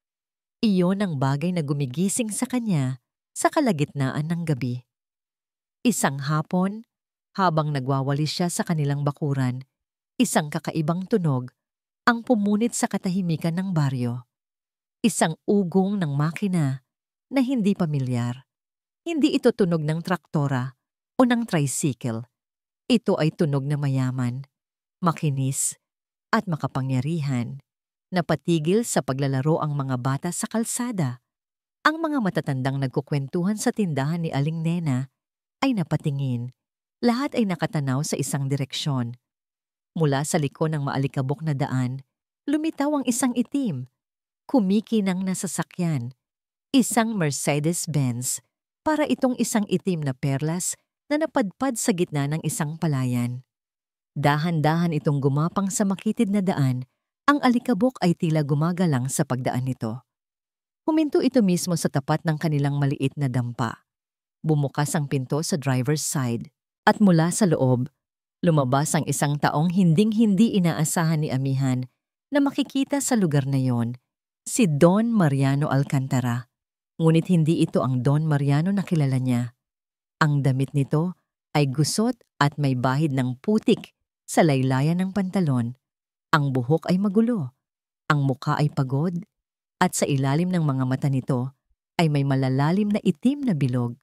Speaker 1: Iyon ang bagay na gumigising sa kanya sa kalagitnaan ng gabi. Isang hapon, habang nagwawalis siya sa kanilang bakuran, isang kakaibang tunog ang pumunit sa katahimikan ng baryo. Isang ugong ng makina na hindi pamilyar. Hindi ito tunog ng traktora o ng tricycle. Ito ay tunog na mayaman, makinis, at makapangyarihan. Napatigil sa paglalaro ang mga bata sa kalsada. Ang mga matatandang nagkukwentuhan sa tindahan ni Aling Nena ay napatingin. Lahat ay nakatanaw sa isang direksyon. Mula sa liko ng maalikabok na daan, lumitaw ang isang itim. Kumikinang na sasakyan. Isang Mercedes-Benz. Para itong isang itim na perlas na napadpad sa gitna ng isang palayan. Dahan-dahan itong gumapang sa makitid na daan. Ang alikabok ay tila gumagalang sa pagdaan nito. Huminto ito mismo sa tapat ng kanilang maliit na dampa. Bumukas ang pinto sa driver's side at mula sa loob, lumabas ang isang taong hinding-hindi inaasahan ni Amihan na makikita sa lugar na yon, si Don Mariano Alcantara. Ngunit hindi ito ang Don Mariano na kilala niya. Ang damit nito ay gusot at may bahid ng putik sa laylayan ng pantalon. Ang buhok ay magulo, ang mukha ay pagod, at sa ilalim ng mga mata nito ay may malalalim na itim na bilog.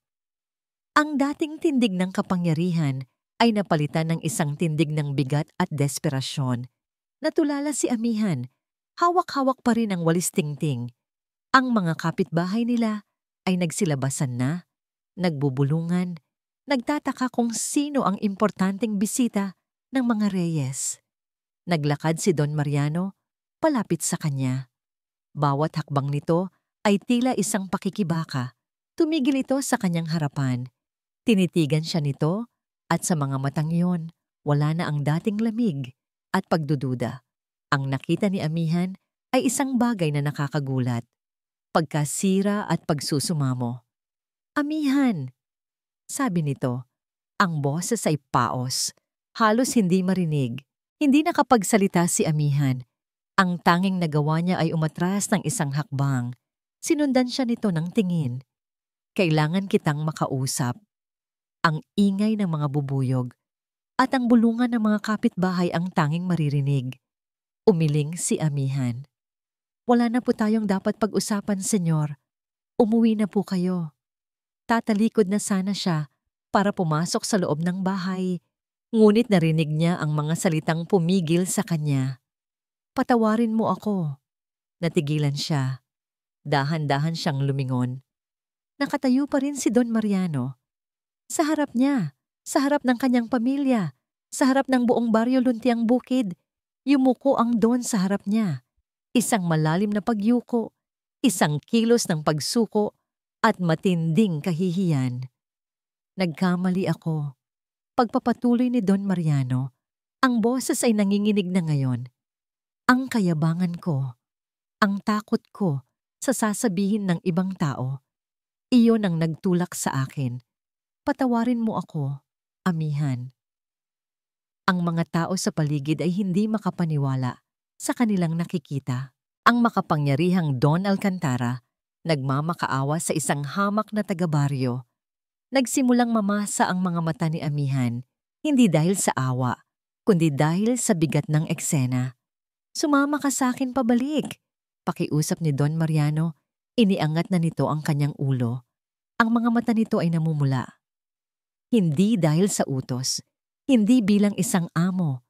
Speaker 1: Ang dating tindig ng kapangyarihan ay napalitan ng isang tindig ng bigat at desperasyon. Natulala si Amihan, hawak-hawak pa rin ang walis tingting. Ang mga kapitbahay nila ay nagsilabasan na, nagbubulungan, nagtataka kung sino ang importanteng bisita ng mga Reyes. Naglakad si Don Mariano palapit sa kanya. Bawat hakbang nito ay tila isang pakikibaka. Tumigil ito sa kanyang harapan. Tinitigan siya nito at sa mga matang iyon, wala na ang dating lamig at pagdududa. Ang nakita ni Amihan ay isang bagay na nakakagulat. Pagkasira at pagsusumamo. Amihan, sabi nito. Ang boses ay paos. Halos hindi marinig. Hindi nakapagsalita si Amihan. Ang tanging nagawa niya ay umatras ng isang hakbang. Sinundan siya nito ng tingin. Kailangan kitang makausap. Ang ingay ng mga bubuyog at ang bulungan ng mga kapitbahay ang tanging maririnig. Umiling si Amihan. Wala na po tayong dapat pag-usapan, senyor. Umuwi na po kayo. Tatalikod na sana siya para pumasok sa loob ng bahay. Ngunit narinig niya ang mga salitang pumigil sa kanya. Patawarin mo ako. Natigilan siya. Dahan-dahan siyang lumingon. Nakatayo pa rin si Don Mariano. Sa harap niya, sa harap ng kanyang pamilya, sa harap ng buong baryo Luntiang Bukid, yumuko ang Don sa harap niya. Isang malalim na pagyuko, isang kilos ng pagsuko, at matinding kahihiyan. Nagkamali ako. Pagpapatuloy ni Don Mariano, ang boses ay nanginginig na ngayon. Ang kayabangan ko, ang takot ko sa sasabihin ng ibang tao, iyon ang nagtulak sa akin. Patawarin mo ako, Amihan. Ang mga tao sa paligid ay hindi makapaniwala sa kanilang nakikita. Ang makapangyarihang Don Alcantara, nagmamakaawa sa isang hamak na taga-baryo. Nagsimulang mamasa ang mga mata ni Amihan, hindi dahil sa awa, kundi dahil sa bigat ng eksena. Sumama ka sa akin pabalik. Pakiusap ni Don Mariano, iniangat na nito ang kanyang ulo. Ang mga mata nito ay namumula. Hindi dahil sa utos, hindi bilang isang amo,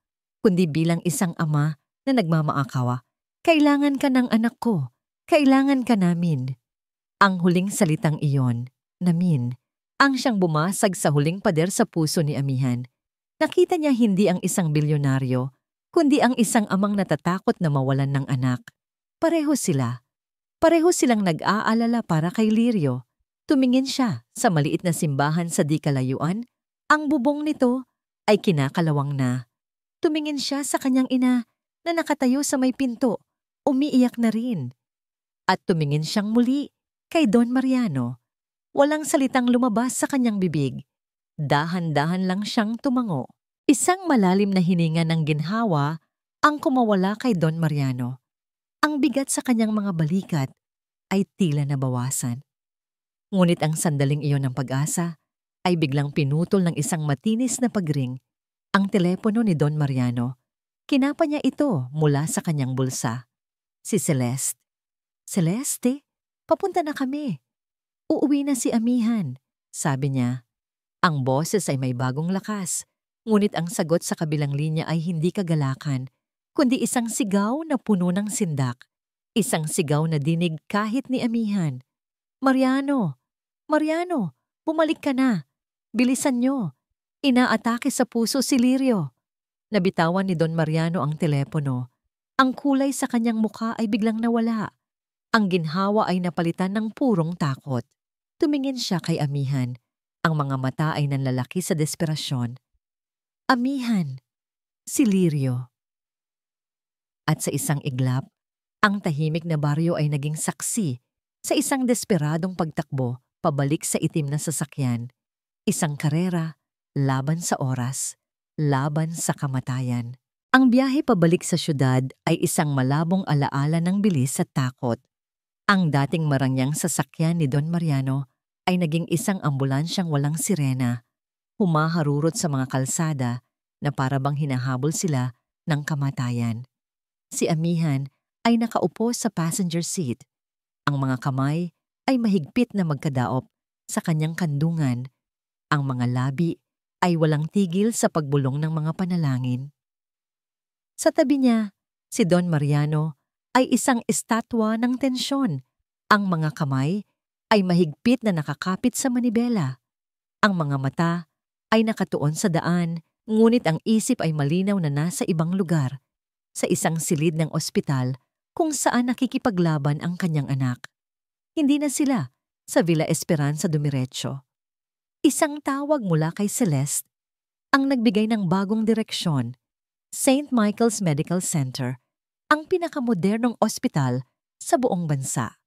Speaker 1: kundi bilang isang ama na nagmamaakawa. Kailangan ka ng anak ko. Kailangan ka namin. Ang huling salitang iyon, namin, ang siyang bumasag sa huling pader sa puso ni Amihan. Nakita niya hindi ang isang bilyonaryo, kundi ang isang amang natatakot na mawalan ng anak. Pareho sila. Pareho silang nag-aalala para kay Lirio. Tumingin siya sa maliit na simbahan sa di kalayuan. Ang bubong nito ay kinakalawang na. Tumingin siya sa kanyang ina na nakatayo sa may pinto, umiiyak na rin. At tumingin siyang muli kay Don Mariano. Walang salitang lumabas sa kanyang bibig. Dahan-dahan lang siyang tumango. Isang malalim na hininga ng ginhawa ang kumawala kay Don Mariano. Ang bigat sa kanyang mga balikat ay tila nabawasan. Ngunit ang sandaling iyon ng pag-asa ay biglang pinutol ng isang matinis na pagring. Ang telepono ni Don Mariano. Kinapa niya ito mula sa kanyang bulsa. Si Celeste. Celeste, papunta na kami. Uuwi na si Amihan, sabi niya. Ang boses ay may bagong lakas, ngunit ang sagot sa kabilang linya ay hindi kagalakan, kundi isang sigaw na puno ng sindak. Isang sigaw na dinig kahit ni Amihan. Mariano! Mariano! Bumalik ka na! Bilisan niyo! Inaatake sa puso si Lirio. Nabitawan ni Don Mariano ang telepono. Ang kulay sa kanyang mukha ay biglang nawala. Ang ginhawa ay napalitan ng purong takot. Tumingin siya kay Amihan. Ang mga mata ay nanlalaki sa desperasyon. Amihan, si Lirio. At sa isang iglap, ang tahimik na baryo ay naging saksi sa isang desperadong pagtakbo pabalik sa itim na sasakyan. Isang karera, laban sa oras, laban sa kamatayan. Ang biyahe pabalik sa syudad ay isang malabong alaala ng bilis at takot. Ang dating marangyang sasakyan ni Don Mariano ay naging isang ambulansyang walang sirena, humaharurot sa mga kalsada na parabang hinahabol sila ng kamatayan. Si Amihan ay nakaupo sa passenger seat. Ang mga kamay ay mahigpit na magkadaop sa kanyang kandungan. Ang mga labi ay walang tigil sa pagbulong ng mga panalangin. Sa tabi niya, si Don Mariano ay isang estatwa ng tensyon. Ang mga kamay ay mahigpit na nakakapit sa manibela. Ang mga mata ay nakatuon sa daan, ngunit ang isip ay malinaw na nasa ibang lugar, sa isang silid ng ospital kung saan nakikipaglaban ang kanyang anak. Hindi na sila sa Villa Esperanza Dumiretso. Isang tawag mula kay Celeste ang nagbigay ng bagong direksyon. St. Michael's Medical Center, ang pinakamodernong ospital sa buong bansa.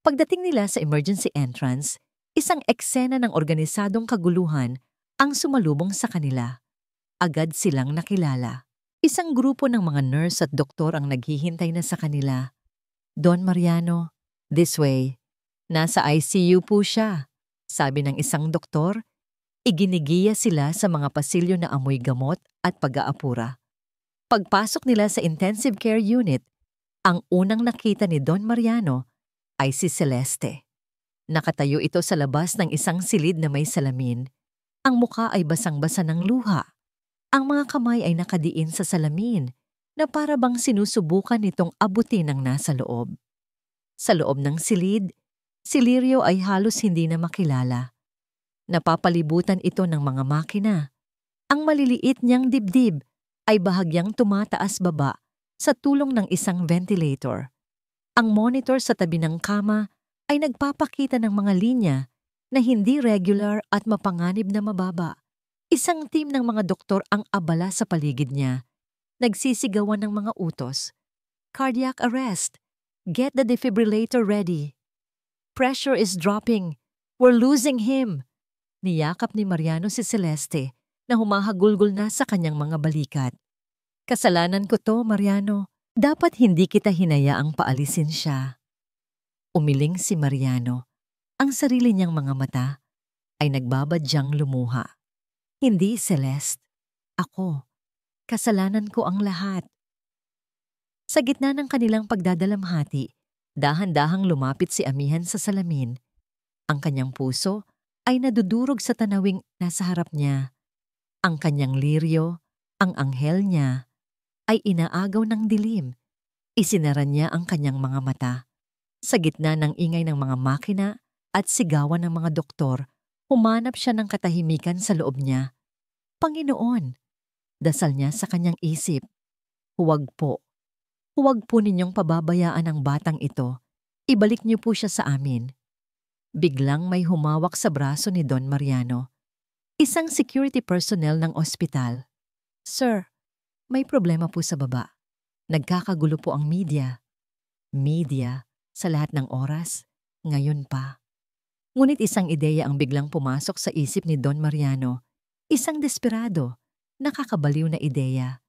Speaker 1: Pagdating nila sa emergency entrance, isang eksena ng organisadong kaguluhan ang sumalubong sa kanila. Agad silang nakilala. Isang grupo ng mga nurse at doktor ang naghihintay na sa kanila. Don Mariano, this way. Nasa ICU po siya, sabi ng isang doktor. Iginigiya sila sa mga pasilyo na amoy gamot at pag-aapura. Pagpasok nila sa intensive care unit, ang unang nakita ni Don Mariano ay si Celeste. Nakatayo ito sa labas ng isang silid na may salamin. Ang mukha ay basang-basa ng luha. Ang mga kamay ay nakadiin sa salamin na para bang sinusubukan nitong abutin ang nasa loob. Sa loob ng silid, si Lirio ay halos hindi na makilala. Napapalibutan ito ng mga makina. Ang maliliit niyang dibdib ay bahagyang tumataas-baba sa tulong ng isang ventilator. Ang monitor sa tabi ng kama ay nagpapakita ng mga linya na hindi regular at mapanganib na mababa. Isang team ng mga doktor ang abala sa paligid niya. Nagsisigawan ng mga utos. Cardiac arrest. Get the defibrillator ready. Pressure is dropping. We're losing him. Niyakap ni Mariano si Celeste na humahagulgol na sa kanyang mga balikat. Kasalanan ko to, Mariano. Dapat hindi kita hinayaang paalisin siya. Umiling si Mariano. Ang sarili niyang mga mata ay nagbabadyang lumuha. Hindi, Celeste. Ako. Kasalanan ko ang lahat. Sa gitna ng kanilang pagdadalamhati, dahan-dahang lumapit si Amihan sa salamin. Ang kanyang puso ay nadudurog sa tanawing nasa harap niya. Ang kanyang Lirio, ang anghel niya, ay inaagaw ng dilim. Isinara niya ang kanyang mga mata. Sa gitna ng ingay ng mga makina at sigawan ng mga doktor, humanap siya ng katahimikan sa loob niya. Panginoon, dasal niya sa kanyang isip. Huwag po. Huwag po ninyong pababayaan ang batang ito. Ibalik niyo po siya sa amin. Biglang may humawak sa braso ni Don Mariano. Isang security personnel ng ospital. Sir, may problema po sa baba. Nagkakagulo po ang media. Media, sa lahat ng oras, ngayon pa. Ngunit isang ideya ang biglang pumasok sa isip ni Don Mariano. Isang desperado, nakakabaliw na ideya.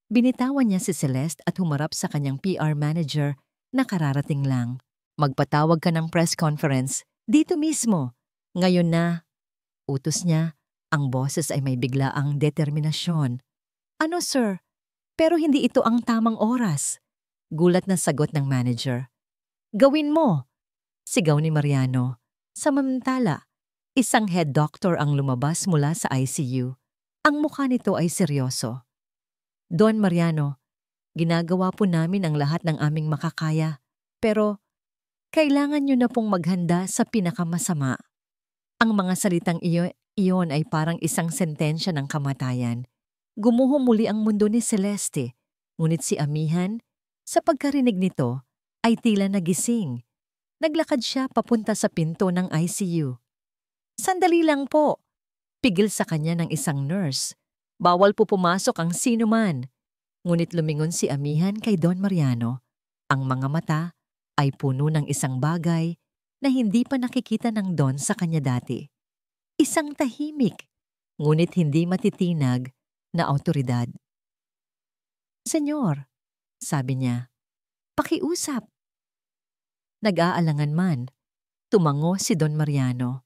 Speaker 1: Binitawan niya si Celeste at humarap sa kanyang PR manager na kararating lang. Magpatawag ka ng press conference dito mismo. Ngayon na. Utos niya, ang boses ay may biglaang determinasyon. Ano sir? Pero hindi ito ang tamang oras. Gulat na sagot ng manager. Gawin mo! Sigaw ni Mariano. Samantala, isang head doctor ang lumabas mula sa ICU. Ang mukha nito ay seryoso. Don Mariano, ginagawa po namin ang lahat ng aming makakaya, pero kailangan nyo na pong maghanda sa pinakamasama. Ang mga salitang iyon ay parang isang sentensya ng kamatayan. Gumuho muli ang mundo ni Celeste, ngunit si Amihan, sa pagkarinig nito, ay tila nagising. Naglakad siya papunta sa pinto ng ICU. Sandali lang po. Pigil sa kanya ng isang nurse. Bawal po pumasok ang sino man. Ngunit lumingon si Amihan kay Don Mariano. Ang mga mata ay puno ng isang bagay na hindi pa nakikita ng Don sa kanya dati. Isang tahimik, ngunit hindi matitinag na awtoridad. Senyor, sabi niya, pakiusap. Nag-aalangan man, tumango si Don Mariano.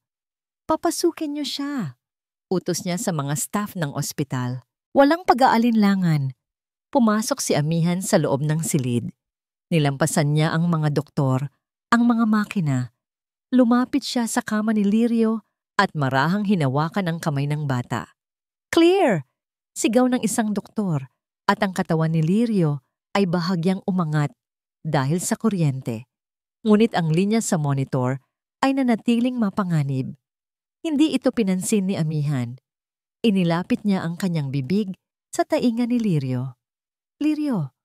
Speaker 1: Papasukin niyo siya. Utos niya sa mga staff ng ospital. Walang pag-aalinlangan. Pumasok si Amihan sa loob ng silid. Nilampasan niya ang mga doktor, ang mga makina. Lumapit siya sa kama ni Lirio at marahang hinawakan ang kamay ng bata. Clear! Sigaw ng isang doktor at ang katawan ni Lirio ay bahagyang umangat dahil sa kuryente. Ngunit ang linya sa monitor ay nanatiling mapanganib. Hindi ito pinansin ni Amihan. Inilapit niya ang kanyang bibig sa tainga ni Lirio. Lirio,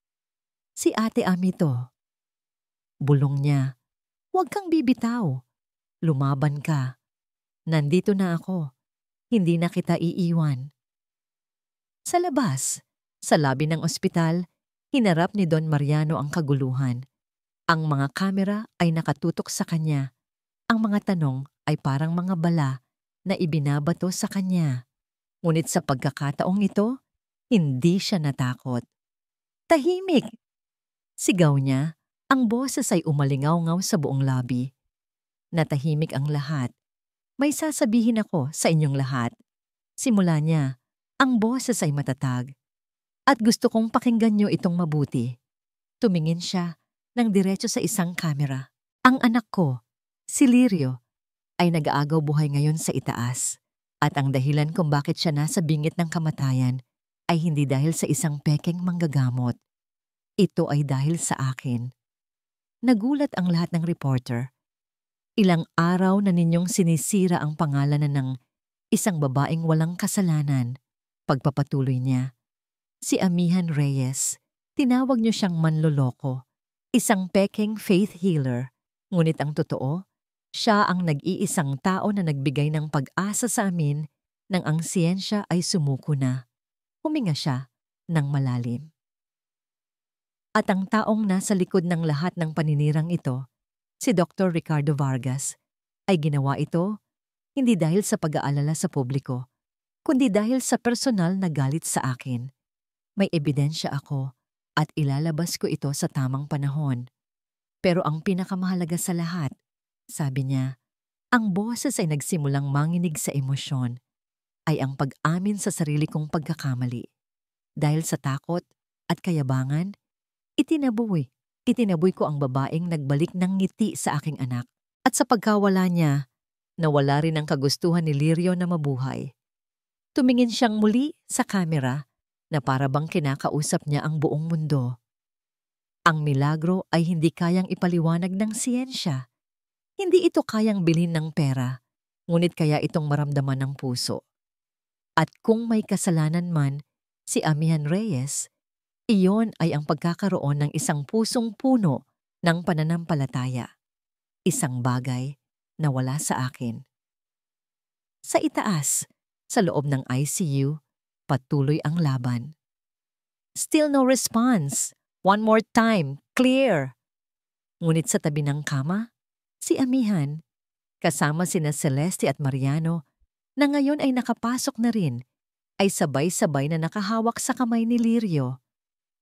Speaker 1: si Ate Ami to. Bulong niya, huwag kang bibitaw. Lumaban ka. Nandito na ako. Hindi na kita iiwan. Sa labas, sa labi ng ospital, hinarap ni Don Mariano ang kaguluhan. Ang mga kamera ay nakatutok sa kanya. Ang mga tanong ay parang mga bala na ibinabato sa kanya. Ngunit sa pagkakataong ito, hindi siya natakot. Tahimik! Sigaw niya, ang boses ay umalingaw-ngaw sa buong labi. Natahimik ang lahat. May sasabihin ako sa inyong lahat. Simula niya, ang boses ay matatag. At gusto kong pakinggan niyo itong mabuti. Tumingin siya ng diretso sa isang kamera. Ang anak ko, si Lirio, ay nag-aagaw buhay ngayon sa itaas. At ang dahilan kung bakit siya nasa bingit ng kamatayan ay hindi dahil sa isang pekeng manggagamot. Ito ay dahil sa akin. Nagulat ang lahat ng reporter. Ilang araw na ninyong sinisira ang pangalan ng isang babaeng walang kasalanan. Pagpapatuloy niya. Si Amihan Reyes, tinawag niyo siyang manloloko. Isang pekeng faith healer. Ngunit ang totoo, siya ang nag-iisang tao na nagbigay ng pag-asa sa amin nang ang siyensya ay sumuko na. Huminga siya ng malalim. At ang taong nasa likod ng lahat ng paninirang ito, si Dr. Ricardo Vargas, ay ginawa ito hindi dahil sa pag-aalala sa publiko, kundi dahil sa personal na galit sa akin. May ebidensya ako at ilalabas ko ito sa tamang panahon. Pero ang pinakamahalaga sa lahat, sabi niya, ang boses ay nagsimulang manginig sa emosyon, ay ang pag-amin sa sarili kong pagkakamali. Dahil sa takot at kayabangan, itinaboy ko ang babaeng nagbalik ng ngiti sa aking anak. At sa pagkawala niya, nawala rin ang kagustuhan ni Lirio na mabuhay. Tumingin siyang muli sa kamera na para bang kinakausap niya ang buong mundo. Ang milagro ay hindi kayang ipaliwanag ng siyensya. Hindi ito kayang bilhin ng pera, ngunit kaya itong maramdaman ng puso. At kung may kasalanan man si Amihan Reyes, iyon ay ang pagkakaroon ng isang pusong puno ng pananampalataya. Isang bagay na wala sa akin. Sa itaas, sa loob ng ICU, patuloy ang laban. Still no response. One more time. Clear. Ngunit sa tabi ng kama, si Amihan, kasama sina Celeste at Mariano, na ngayon ay nakapasok na rin, ay sabay-sabay na nakahawak sa kamay ni Lirio.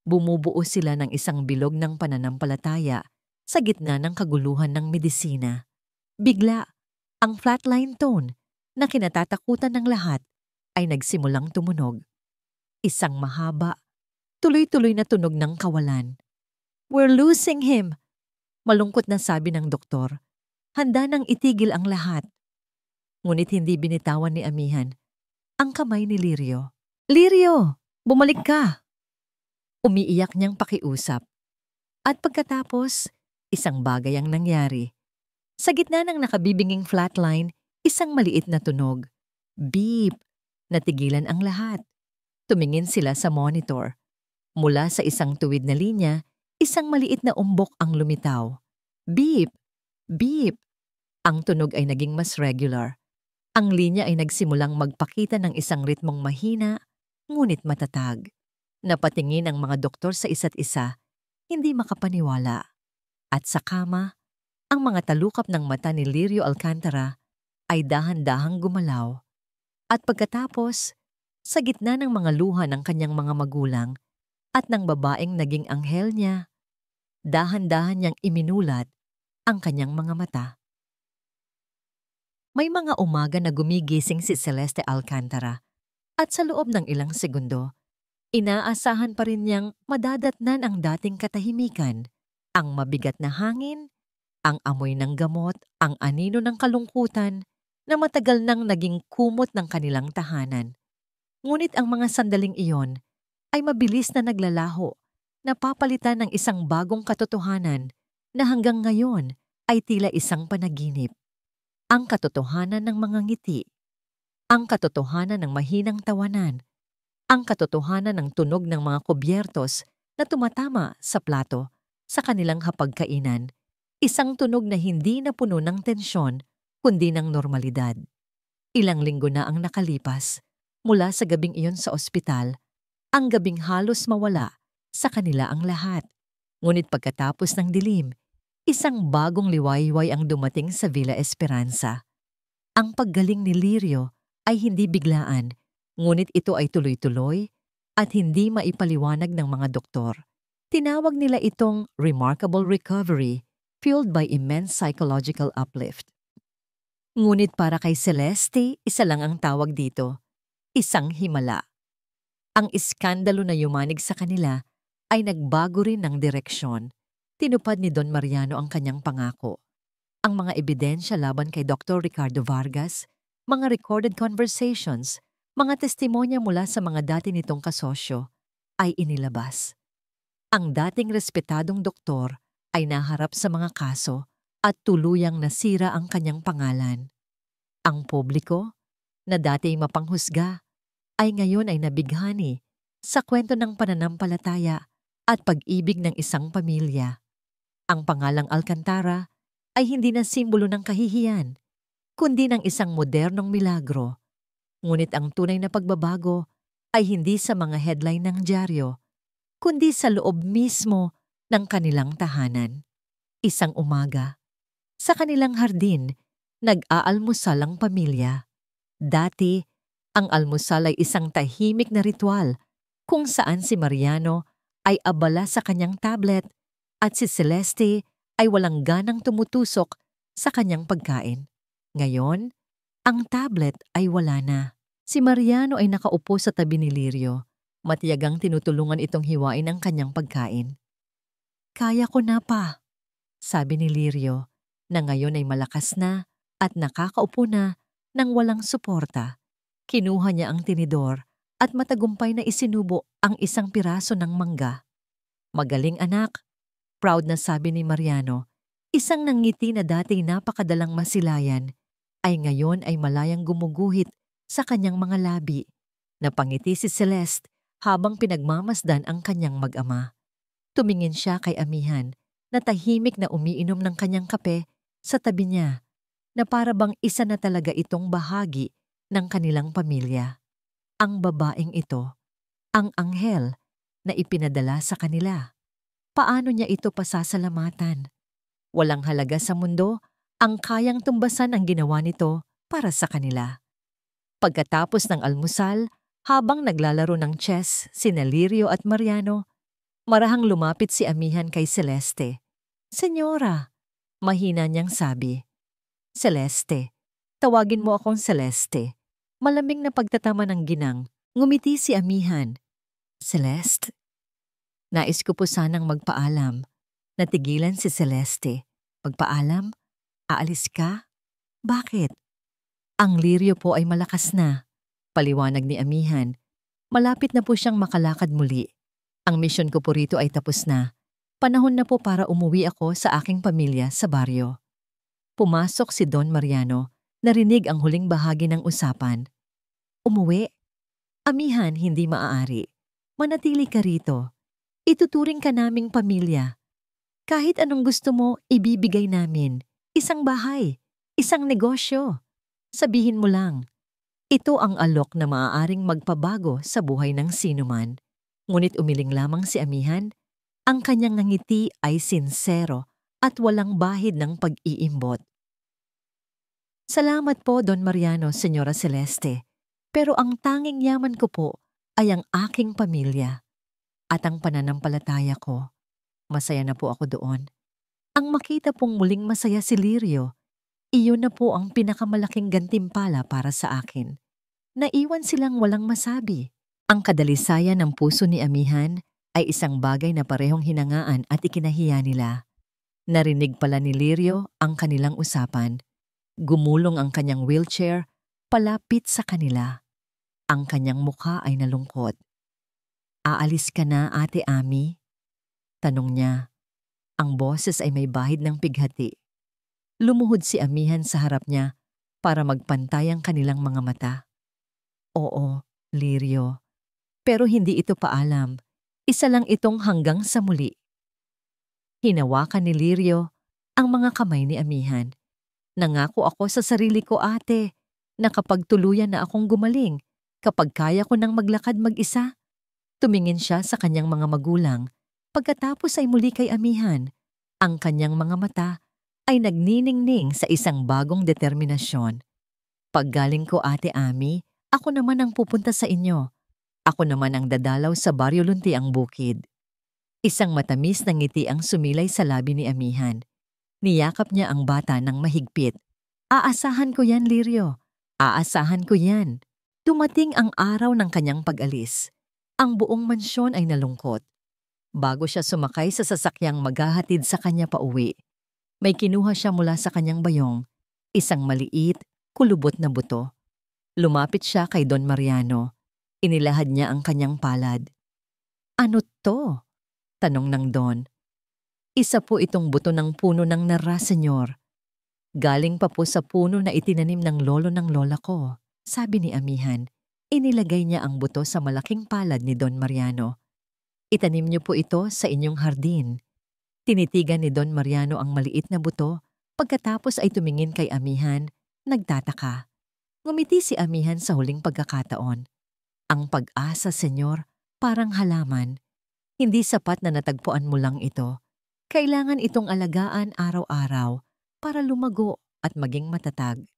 Speaker 1: Bumubuo sila ng isang bilog ng pananampalataya sa gitna ng kaguluhan ng medisina. Bigla, ang flatline tone na kinatatakutan ng lahat ay nagsimulang tumunog. Isang mahaba, tuloy-tuloy na tunog ng kawalan. "We're losing him," malungkot na sabi ng doktor. Handa nang itigil ang lahat. Ngunit hindi binitawan ni Amihan ang kamay ni Lirio. "Lirio, bumalik ka!" Umiiyak niyang pakiusap. At pagkatapos, isang bagay ang nangyari. Sa gitna ng nakabibinging flatline, isang maliit na tunog. Beep! Natigilan ang lahat. Tumingin sila sa monitor. Mula sa isang tuwid na linya, isang maliit na umbok ang lumitaw. Beep! Beep! Ang tunog ay naging mas regular. Ang linya ay nagsimulang magpakita ng isang ritmong mahina, ngunit matatag. Napatingin ang mga doktor sa isa't isa, hindi makapaniwala. At sa kama, ang mga talukap ng mata ni Lirio Alcantara ay dahan-dahang gumalaw. At pagkatapos, sa gitna ng mga luha ng kanyang mga magulang at ng babaeng naging anghel niya, dahan-dahan niyang iminulat ang kanyang mga mata. May mga umaga na gumigising si Celeste Alcantara at sa loob ng ilang segundo, inaasahan pa rin niyang madadatnan ang dating katahimikan, ang mabigat na hangin, ang amoy ng gamot, ang anino ng kalungkutan na matagal nang naging kumot ng kanilang tahanan. Ngunit ang mga sandaling iyon ay mabilis na naglalaho, napapalitan ng isang bagong katotohanan na hanggang ngayon ay tila isang panaginip. Ang katotohanan ng mga ngiti, ang katotohanan ng mahinang tawanan, ang katotohanan ng tunog ng mga kubyertos na tumatama sa plato sa kanilang hapagkainan, isang tunog na hindi na puno ng tensyon kundi ng normalidad. Ilang linggo na ang nakalipas mula sa gabing iyon sa ospital, ang gabing halos mawala sa kanila ang lahat. Ngunit pagkatapos ng dilim, isang bagong liwayway ang dumating sa Villa Esperanza. Ang paggaling ni Lirio ay hindi biglaan, ngunit ito ay tuloy-tuloy at hindi maipaliwanag ng mga doktor. Tinawag nila itong remarkable recovery fueled by immense psychological uplift. Ngunit para kay Celeste, isa lang ang tawag dito, isang himala. Ang iskandalo na yumanig sa kanila ay nagbago rin ng direksyon. Tinupad ni Don Mariano ang kanyang pangako. Ang mga ebidensya laban kay Dr. Ricardo Vargas, mga recorded conversations, mga testimonya mula sa mga dati nitong kasosyo ay inilabas. Ang dating respetadong doktor ay naharap sa mga kaso at tuluyang nasira ang kanyang pangalan. Ang publiko, na dati mapanghusga, ay ngayon ay nabighani sa kwento ng pananampalataya at pag-ibig ng isang pamilya. Ang pangalang Alcantara ay hindi na simbolo ng kahihiyan, kundi ng isang modernong milagro. Ngunit ang tunay na pagbabago ay hindi sa mga headline ng dyaryo, kundi sa loob mismo ng kanilang tahanan. Isang umaga, sa kanilang hardin, nag-aalmusal ang pamilya. Dati, ang almusal ay isang tahimik na ritual kung saan si Mariano ay abala sa kanyang tablet at si Celeste ay walang ganang tumutusok sa kanyang pagkain. Ngayon, ang tablet ay wala na. Si Mariano ay nakaupo sa tabi ni Lirio, matiyagang tinutulungan itong hiwain ang kanyang pagkain. "Kaya ko na pa," sabi ni Lirio, na ngayon ay malakas na at nakakaupo na nang walang suporta. Kinuha niya ang tinidor at matagumpay na isinubo ang isang piraso ng mangga. "Magaling anak," proud na sabi ni Mariano. Isang nangiti na dati napakadalang masilayan ay ngayon ay malayang gumuguhit sa kanyang mga labi. Napangiti si Celeste habang pinagmamasdan ang kanyang mag-ama. Tumingin siya kay amihan na tahimik na umiinom ng kanyang kape sa tabi niya, na para bang isa na talaga itong bahagi ng kanilang pamilya. Ang babaeng ito, ang anghel na ipinadala sa kanila. Paano niya ito pasasalamatan? Walang halaga sa mundo ang kayang tumbasan ang ginawa nito para sa kanila. Pagkatapos ng almusal, habang naglalaro ng chess sina Lirio at Mariano, marahang lumapit si amihan kay Celeste. "Senyora," mahina niyang sabi. "Celeste, tawagin mo akong Celeste." Malamig na pagtatama ng ginang, ngumiti si amihan. "Celeste? Nais ko po sanang magpaalam." Natigilan si Celeste. "Magpaalam? Aalis ka? Bakit?" "Ang Lirio po ay malakas na," paliwanag ni amihan. "Malapit na po siyang makalakad muli. Ang misyon ko po rito ay tapos na. Panahon na po para umuwi ako sa aking pamilya sa baryo." Pumasok si Don Mariano, narinig ang huling bahagi ng usapan. "Umuwi? Amihan, hindi maaari. Manatili ka rito. Ituturing ka naming pamilya. Kahit anong gusto mo, ibibigay namin. Isang bahay, isang negosyo. Sabihin mo lang." Ito ang alok na maaaring magpabago sa buhay ng sinuman. Ngunit umiling lamang si amihan. Ang kanyang ngiti ay sinsero at walang bahid ng pag-iimbot. "Salamat po, Don Mariano, Senyora Celeste. Pero ang tanging yaman ko po ay ang aking pamilya at ang pananampalataya ko. Masaya na po ako doon. Ang makita pong muling masaya si Lirio, iyon na po ang pinakamalaking gantimpala para sa akin." Naiwan silang walang masabi. Ang kadalisayan ng puso ni amihan ay isang bagay na parehong hinangaan at ikinahiya nila. Narinig pala ni Lirio ang kanilang usapan. Gumulong ang kanyang wheelchair palapit sa kanila. Ang kanyang mukha ay nalungkot. "Aalis ka na, Ate Ami?" tanong niya. Ang boses ay may bahid ng pighati. Lumuhod si amihan sa harap niya para magpantay ang kanilang mga mata. "Oo, Lirio. Pero hindi ito paalam. Isa lang itong hanggang sa muli." Hinawakan ni Lirio ang mga kamay ni amihan. "Nangako ako sa sarili ko, ate, na kapag tuluyan na akong gumaling, kapag kaya ko nang maglakad mag-isa." Tumingin siya sa kanyang mga magulang. Pagkatapos ay muli kay amihan. Ang kanyang mga mata ay nagniningning sa isang bagong determinasyon. "Paggaling ko, Ate Ami, ako naman ang pupunta sa inyo. Ako naman ang dadalaw sa Baryo Luntiang Bukid." Isang matamis na ngiti ang sumilay sa labi ni amihan. Niyakap niya ang bata ng mahigpit. "Aasahan ko yan, Lirio. Aasahan ko yan." Dumating ang araw ng kanyang pag-alis. Ang buong mansyon ay nalungkot. Bago siya sumakay sa sasakyang maghahatid sa kanya pauwi, may kinuha siya mula sa kanyang bayong, isang maliit, kulubot na buto. Lumapit siya kay Don Mariano. Inilahad niya ang kanyang palad. "Ano to?" tanong ng Don. "Isa po itong buto ng puno ng nara, senyor. Galing pa po sa puno na itinanim ng lolo ng lola ko," sabi ni amihan. Inilagay niya ang buto sa malaking palad ni Don Mariano. "Itanim niyo po ito sa inyong hardin." Tinitigan ni Don Mariano ang maliit na buto, pagkatapos ay tumingin kay amihan, nagtataka. Ngumiti si amihan sa huling pagkakataon. "Ang pag-asa, senyor, parang halaman. Hindi sapat na natagpuan mo lang ito. Kailangan itong alagaan araw-araw para lumago at maging matatag."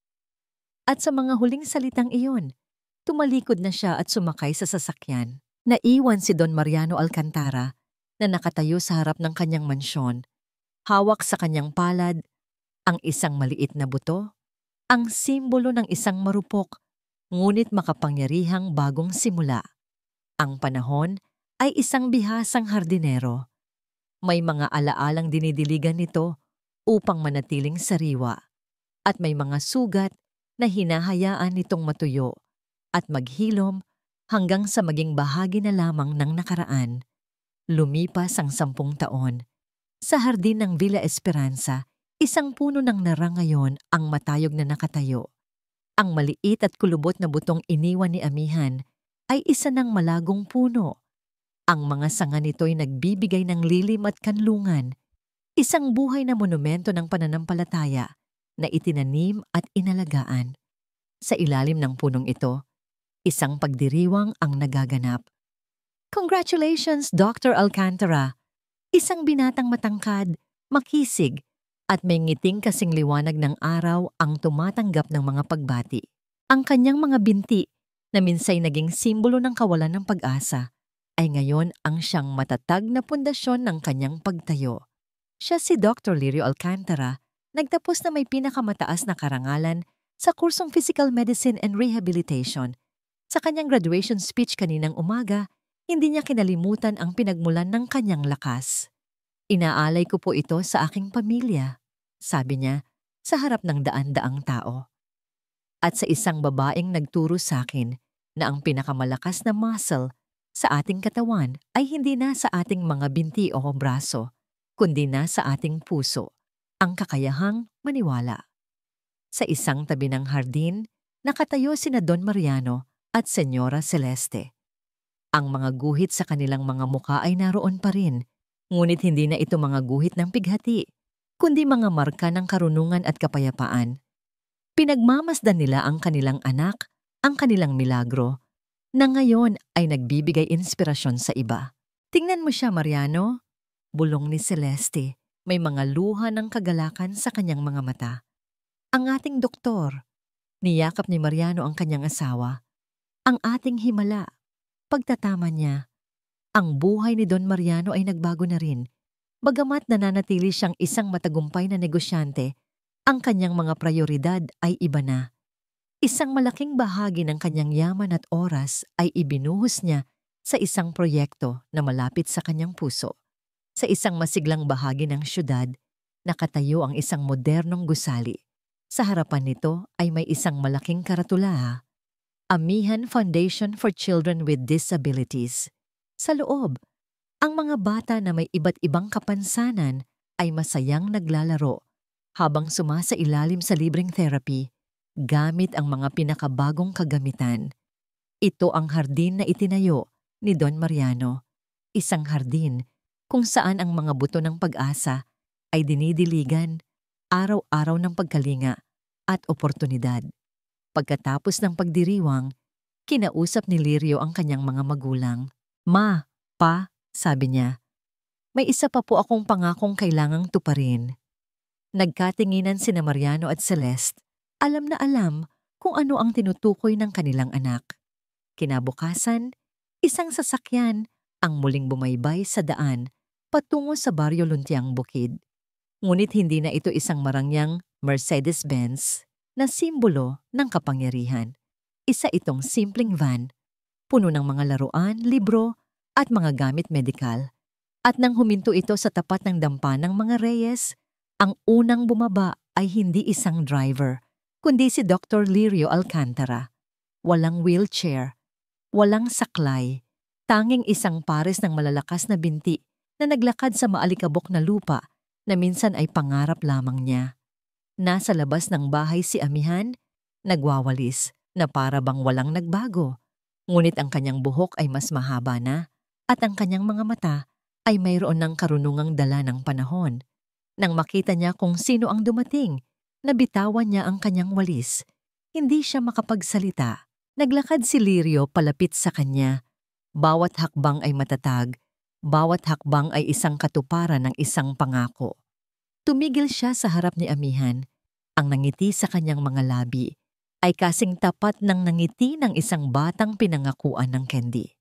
Speaker 1: At sa mga huling salitang iyon, tumalikod na siya at sumakay sa sasakyan. Naiwan si Don Mariano Alcantara na nakatayo sa harap ng kanyang mansyon. Hawak sa kanyang palad ang isang maliit na buto, ang simbolo ng isang marupok, ngunit makapangyarihang bagong simula. Ang panahon ay isang bihasang hardinero. May mga alaalang dinidiligan nito upang manatiling sariwa, at may mga sugat na hinahayaan nitong matuyo at maghilom hanggang sa maging bahagi na lamang ng nakaraan. Lumipas ang 10 taon. Sa hardin ng Villa Esperanza, isang puno ng nara ngayon ang matayog na nakatayo. Ang maliit at kulubot na butong iniwan ni Amihan ay isa ng malagong puno. Ang mga sanga nito'y nagbibigay ng lilim at kanlungan. Isang buhay na monumento ng pananampalataya na itinanim at inalagaan. Sa ilalim ng punong ito, isang pagdiriwang ang nagaganap. Congratulations, Dr. Alcantara! Isang binatang matangkad, makisig, at may ngiting kasing liwanag ng araw ang tumatanggap ng mga pagbati. Ang kanyang mga binti, na minsay naging simbolo ng kawalan ng pag-asa, ay ngayon ang siyang matatag na pundasyon ng kanyang pagtayo. Siya si Dr. Lirio Alcantara, nagtapos na may pinakamataas na karangalan sa kursong Physical Medicine and Rehabilitation. Sa kanyang graduation speech kaninang umaga, hindi niya kinalimutan ang pinagmulan ng kanyang lakas. Inaalay ko po ito sa aking pamilya, sabi niya sa harap ng daan-daang tao. At sa isang babaeng nagturo sa akin na ang pinakamalakas na muscle sa ating katawan ay hindi na sa ating mga binti o braso, kundi na sa ating puso, ang kakayahang maniwala. Sa isang tabi ng hardin, nakatayo sina Don Mariano at Senyora Celeste. Ang mga guhit sa kanilang mga muka ay naroon pa rin, ngunit hindi na ito mga guhit ng pighati, kundi mga marka ng karunungan at kapayapaan. Pinagmamasdan nila ang kanilang anak, ang kanilang milagro, na ngayon ay nagbibigay inspirasyon sa iba. Tingnan mo siya, Mariano. Bulong ni Celeste, may mga luha ng kagalakan sa kanyang mga mata. Ang ating doktor. Niyakap ni Mariano ang kanyang asawa. Ang ating himala. Pagtatama niya. Ang buhay ni Don Mariano ay nagbago na rin. Bagamat nananatili siyang isang matagumpay na negosyante, ang kanyang mga prioridad ay iba na. Isang malaking bahagi ng kanyang yaman at oras ay ibinuhos niya sa isang proyekto na malapit sa kanyang puso. Sa isang masiglang bahagi ng syudad, nakatayo ang isang modernong gusali. Sa harapan nito ay may isang malaking karatula. Amihan Foundation for Children with Disabilities. Sa loob, ang mga bata na may iba't ibang kapansanan ay masayang naglalaro habang sumasailalim sa libreng therapy gamit ang mga pinakabagong kagamitan. Ito ang hardin na itinayo ni Don Mariano. Isang hardin kung saan ang mga buto ng pag-asa ay dinidiligan araw-araw ng pagkalinga at oportunidad. Pagkatapos ng pagdiriwang, kinausap ni Lirio ang kanyang mga magulang. Ma, pa, sabi niya, may isa pa po akong pangakong kailangang tuparin. Nagkatinginan sina Mariano at Celeste. Alam na alam kung ano ang tinutukoy ng kanilang anak. Kinabukasan, isang sasakyan ang muling bumaybay sa daan patungo sa Baryo Luntiang Bukid. Ngunit hindi na ito isang marangyang Mercedes-Benz na simbolo ng kapangyarihan. Isa itong simpleng van, puno ng mga laruan, libro at mga gamit medikal. At nang huminto ito sa tapat ng dampa ng mga Reyes, ang unang bumaba ay hindi isang driver, kundi si Dr. Lirio Alcantara. Walang wheelchair, walang saklay, tanging isang pares ng malalakas na binti na naglakad sa maalikabok na lupa na minsan ay pangarap lamang niya. Nasa labas ng bahay si Amihan, nagwawalis na para bang walang nagbago. Ngunit ang kanyang buhok ay mas mahaba na at ang kanyang mga mata ay mayroon ng karunungang dala ng panahon. Nang makita niya kung sino ang dumating, nabitawan niya ang kanyang walis. Hindi siya makapagsalita. Naglakad si Lirio palapit sa kanya. Bawat hakbang ay matatag. Bawat hakbang ay isang katuparan ng isang pangako. Tumigil siya sa harap ni Amihan. Ang nangiti sa kanyang mga labi ay kasing tapat ng nangiti ng isang batang pinangakuan ng candy.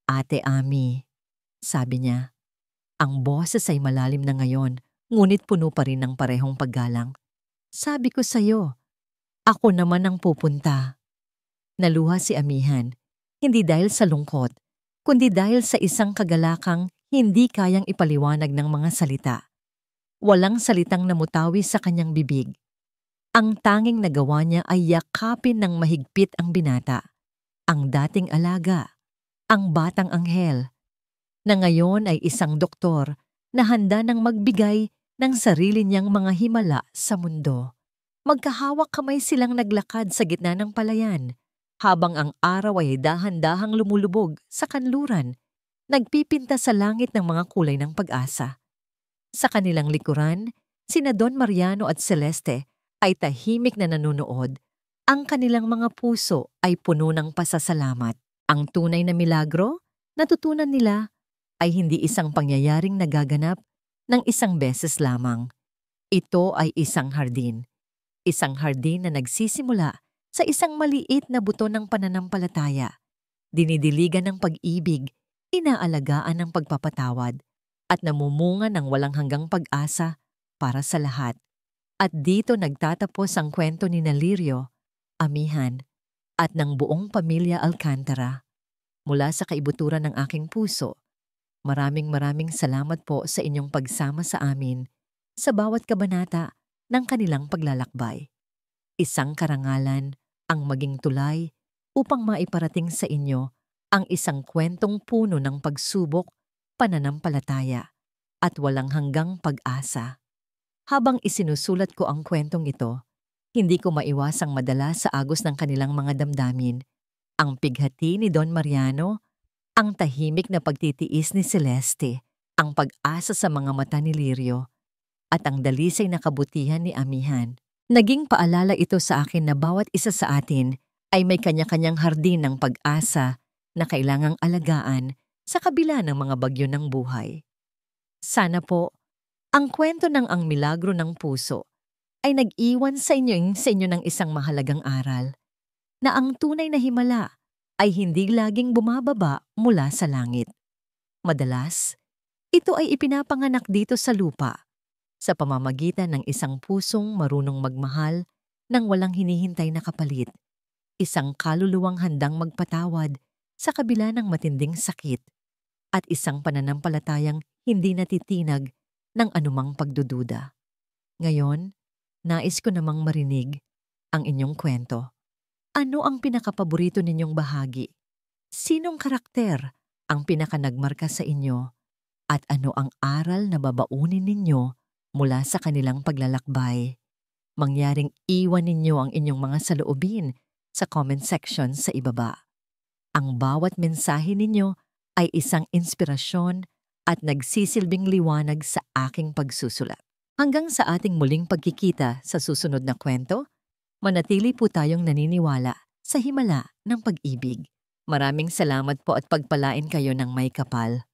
Speaker 1: Ate Ami, sabi niya. Ang boses ay malalim na ngayon, ngunit puno pa rin ng parehong paggalang. Sabi ko sa'yo, ako naman ang pupunta. Naluha si Amihan, hindi dahil sa lungkot, kundi dahil sa isang kagalakang hindi kayang ipaliwanag ng mga salita. Walang salitang namutawi sa kanyang bibig. Ang tanging nagawa niya ay yakapin ng mahigpit ang binata. ang dating alaga, ang batang anghel, na ngayon ay isang doktor na handa nang magbigay ng sarili niyang mga himala sa mundo. Magkahawak kamay silang naglakad sa gitna ng palayan, habang ang araw ay dahan-dahang lumulubog sa kanluran, nagpipinta sa langit ng mga kulay ng pag-asa. Sa kanilang likuran, sina Don Mariano at Celeste ay tahimik na nanunood. Ang kanilang mga puso ay puno ng pasasalamat. Ang tunay na milagro, natutunan nila, ay hindi isang pangyayaring nagaganap ng isang beses lamang. Ito ay isang hardin. Isang hardin na nagsisimula sa isang maliit na buto ng pananampalataya, dinidiligan ng pag-ibig, inaalagaan ng pagpapatawad, at namumunga ng walang hanggang pag-asa para sa lahat. At dito nagtatapos ang kwento ni Lirio, Amihan, at ng buong pamilya Alcantara. Mula sa kaibuturan ng aking puso, maraming salamat po sa inyong pagsama sa amin sa bawat kabanata ng kanilang paglalakbay. Isang karangalan ang maging tulay upang maiparating sa inyo ang isang kwentong puno ng pagsubok, pananampalataya, at walang hanggang pag-asa. Habang isinusulat ko ang kwentong ito, hindi ko maiwasang madala sa agos ng kanilang mga damdamin, ang pighati ni Don Mariano, ang tahimik na pagtitiis ni Celeste, ang pag-asa sa mga mata ni Lirio, at ang dalisay na kabutihan ni Amihan. Naging paalala ito sa akin na bawat isa sa atin ay may kanya-kanyang hardin ng pag-asa na kailangang alagaan sa kabila ng mga bagyo ng buhay. Sana po, ang kwento ng Ang Milagro ng Puso ay nag-iwan sa inyo ng isang mahalagang aral, na ang tunay na himala ay hindi laging bumababa mula sa langit. Madalas, ito ay ipinapanganak dito sa lupa, sa pamamagitan ng isang pusong marunong magmahal nang walang hinihintay na kapalit, isang kaluluwang handang magpatawad sa kabila ng matinding sakit, at isang pananampalatayang hindi natitinag ng anumang pagdududa. Ngayon, nais ko namang marinig ang inyong kwento. Ano ang pinakapaborito ninyong bahagi? Sinong karakter ang pinakanagmarka sa inyo? At ano ang aral na babaunin ninyo mula sa kanilang paglalakbay? Mangyaring iwan ninyo ang inyong mga saloobin sa comment section sa ibaba. Ang bawat mensahe ninyo ay isang inspirasyon at nagsisilbing liwanag sa aking pagsusulat. Hanggang sa ating muling pagkikita sa susunod na kwento, manatili po tayong naniniwala sa himala ng pag-ibig. Maraming salamat po at pagpalain kayo ng may kapal.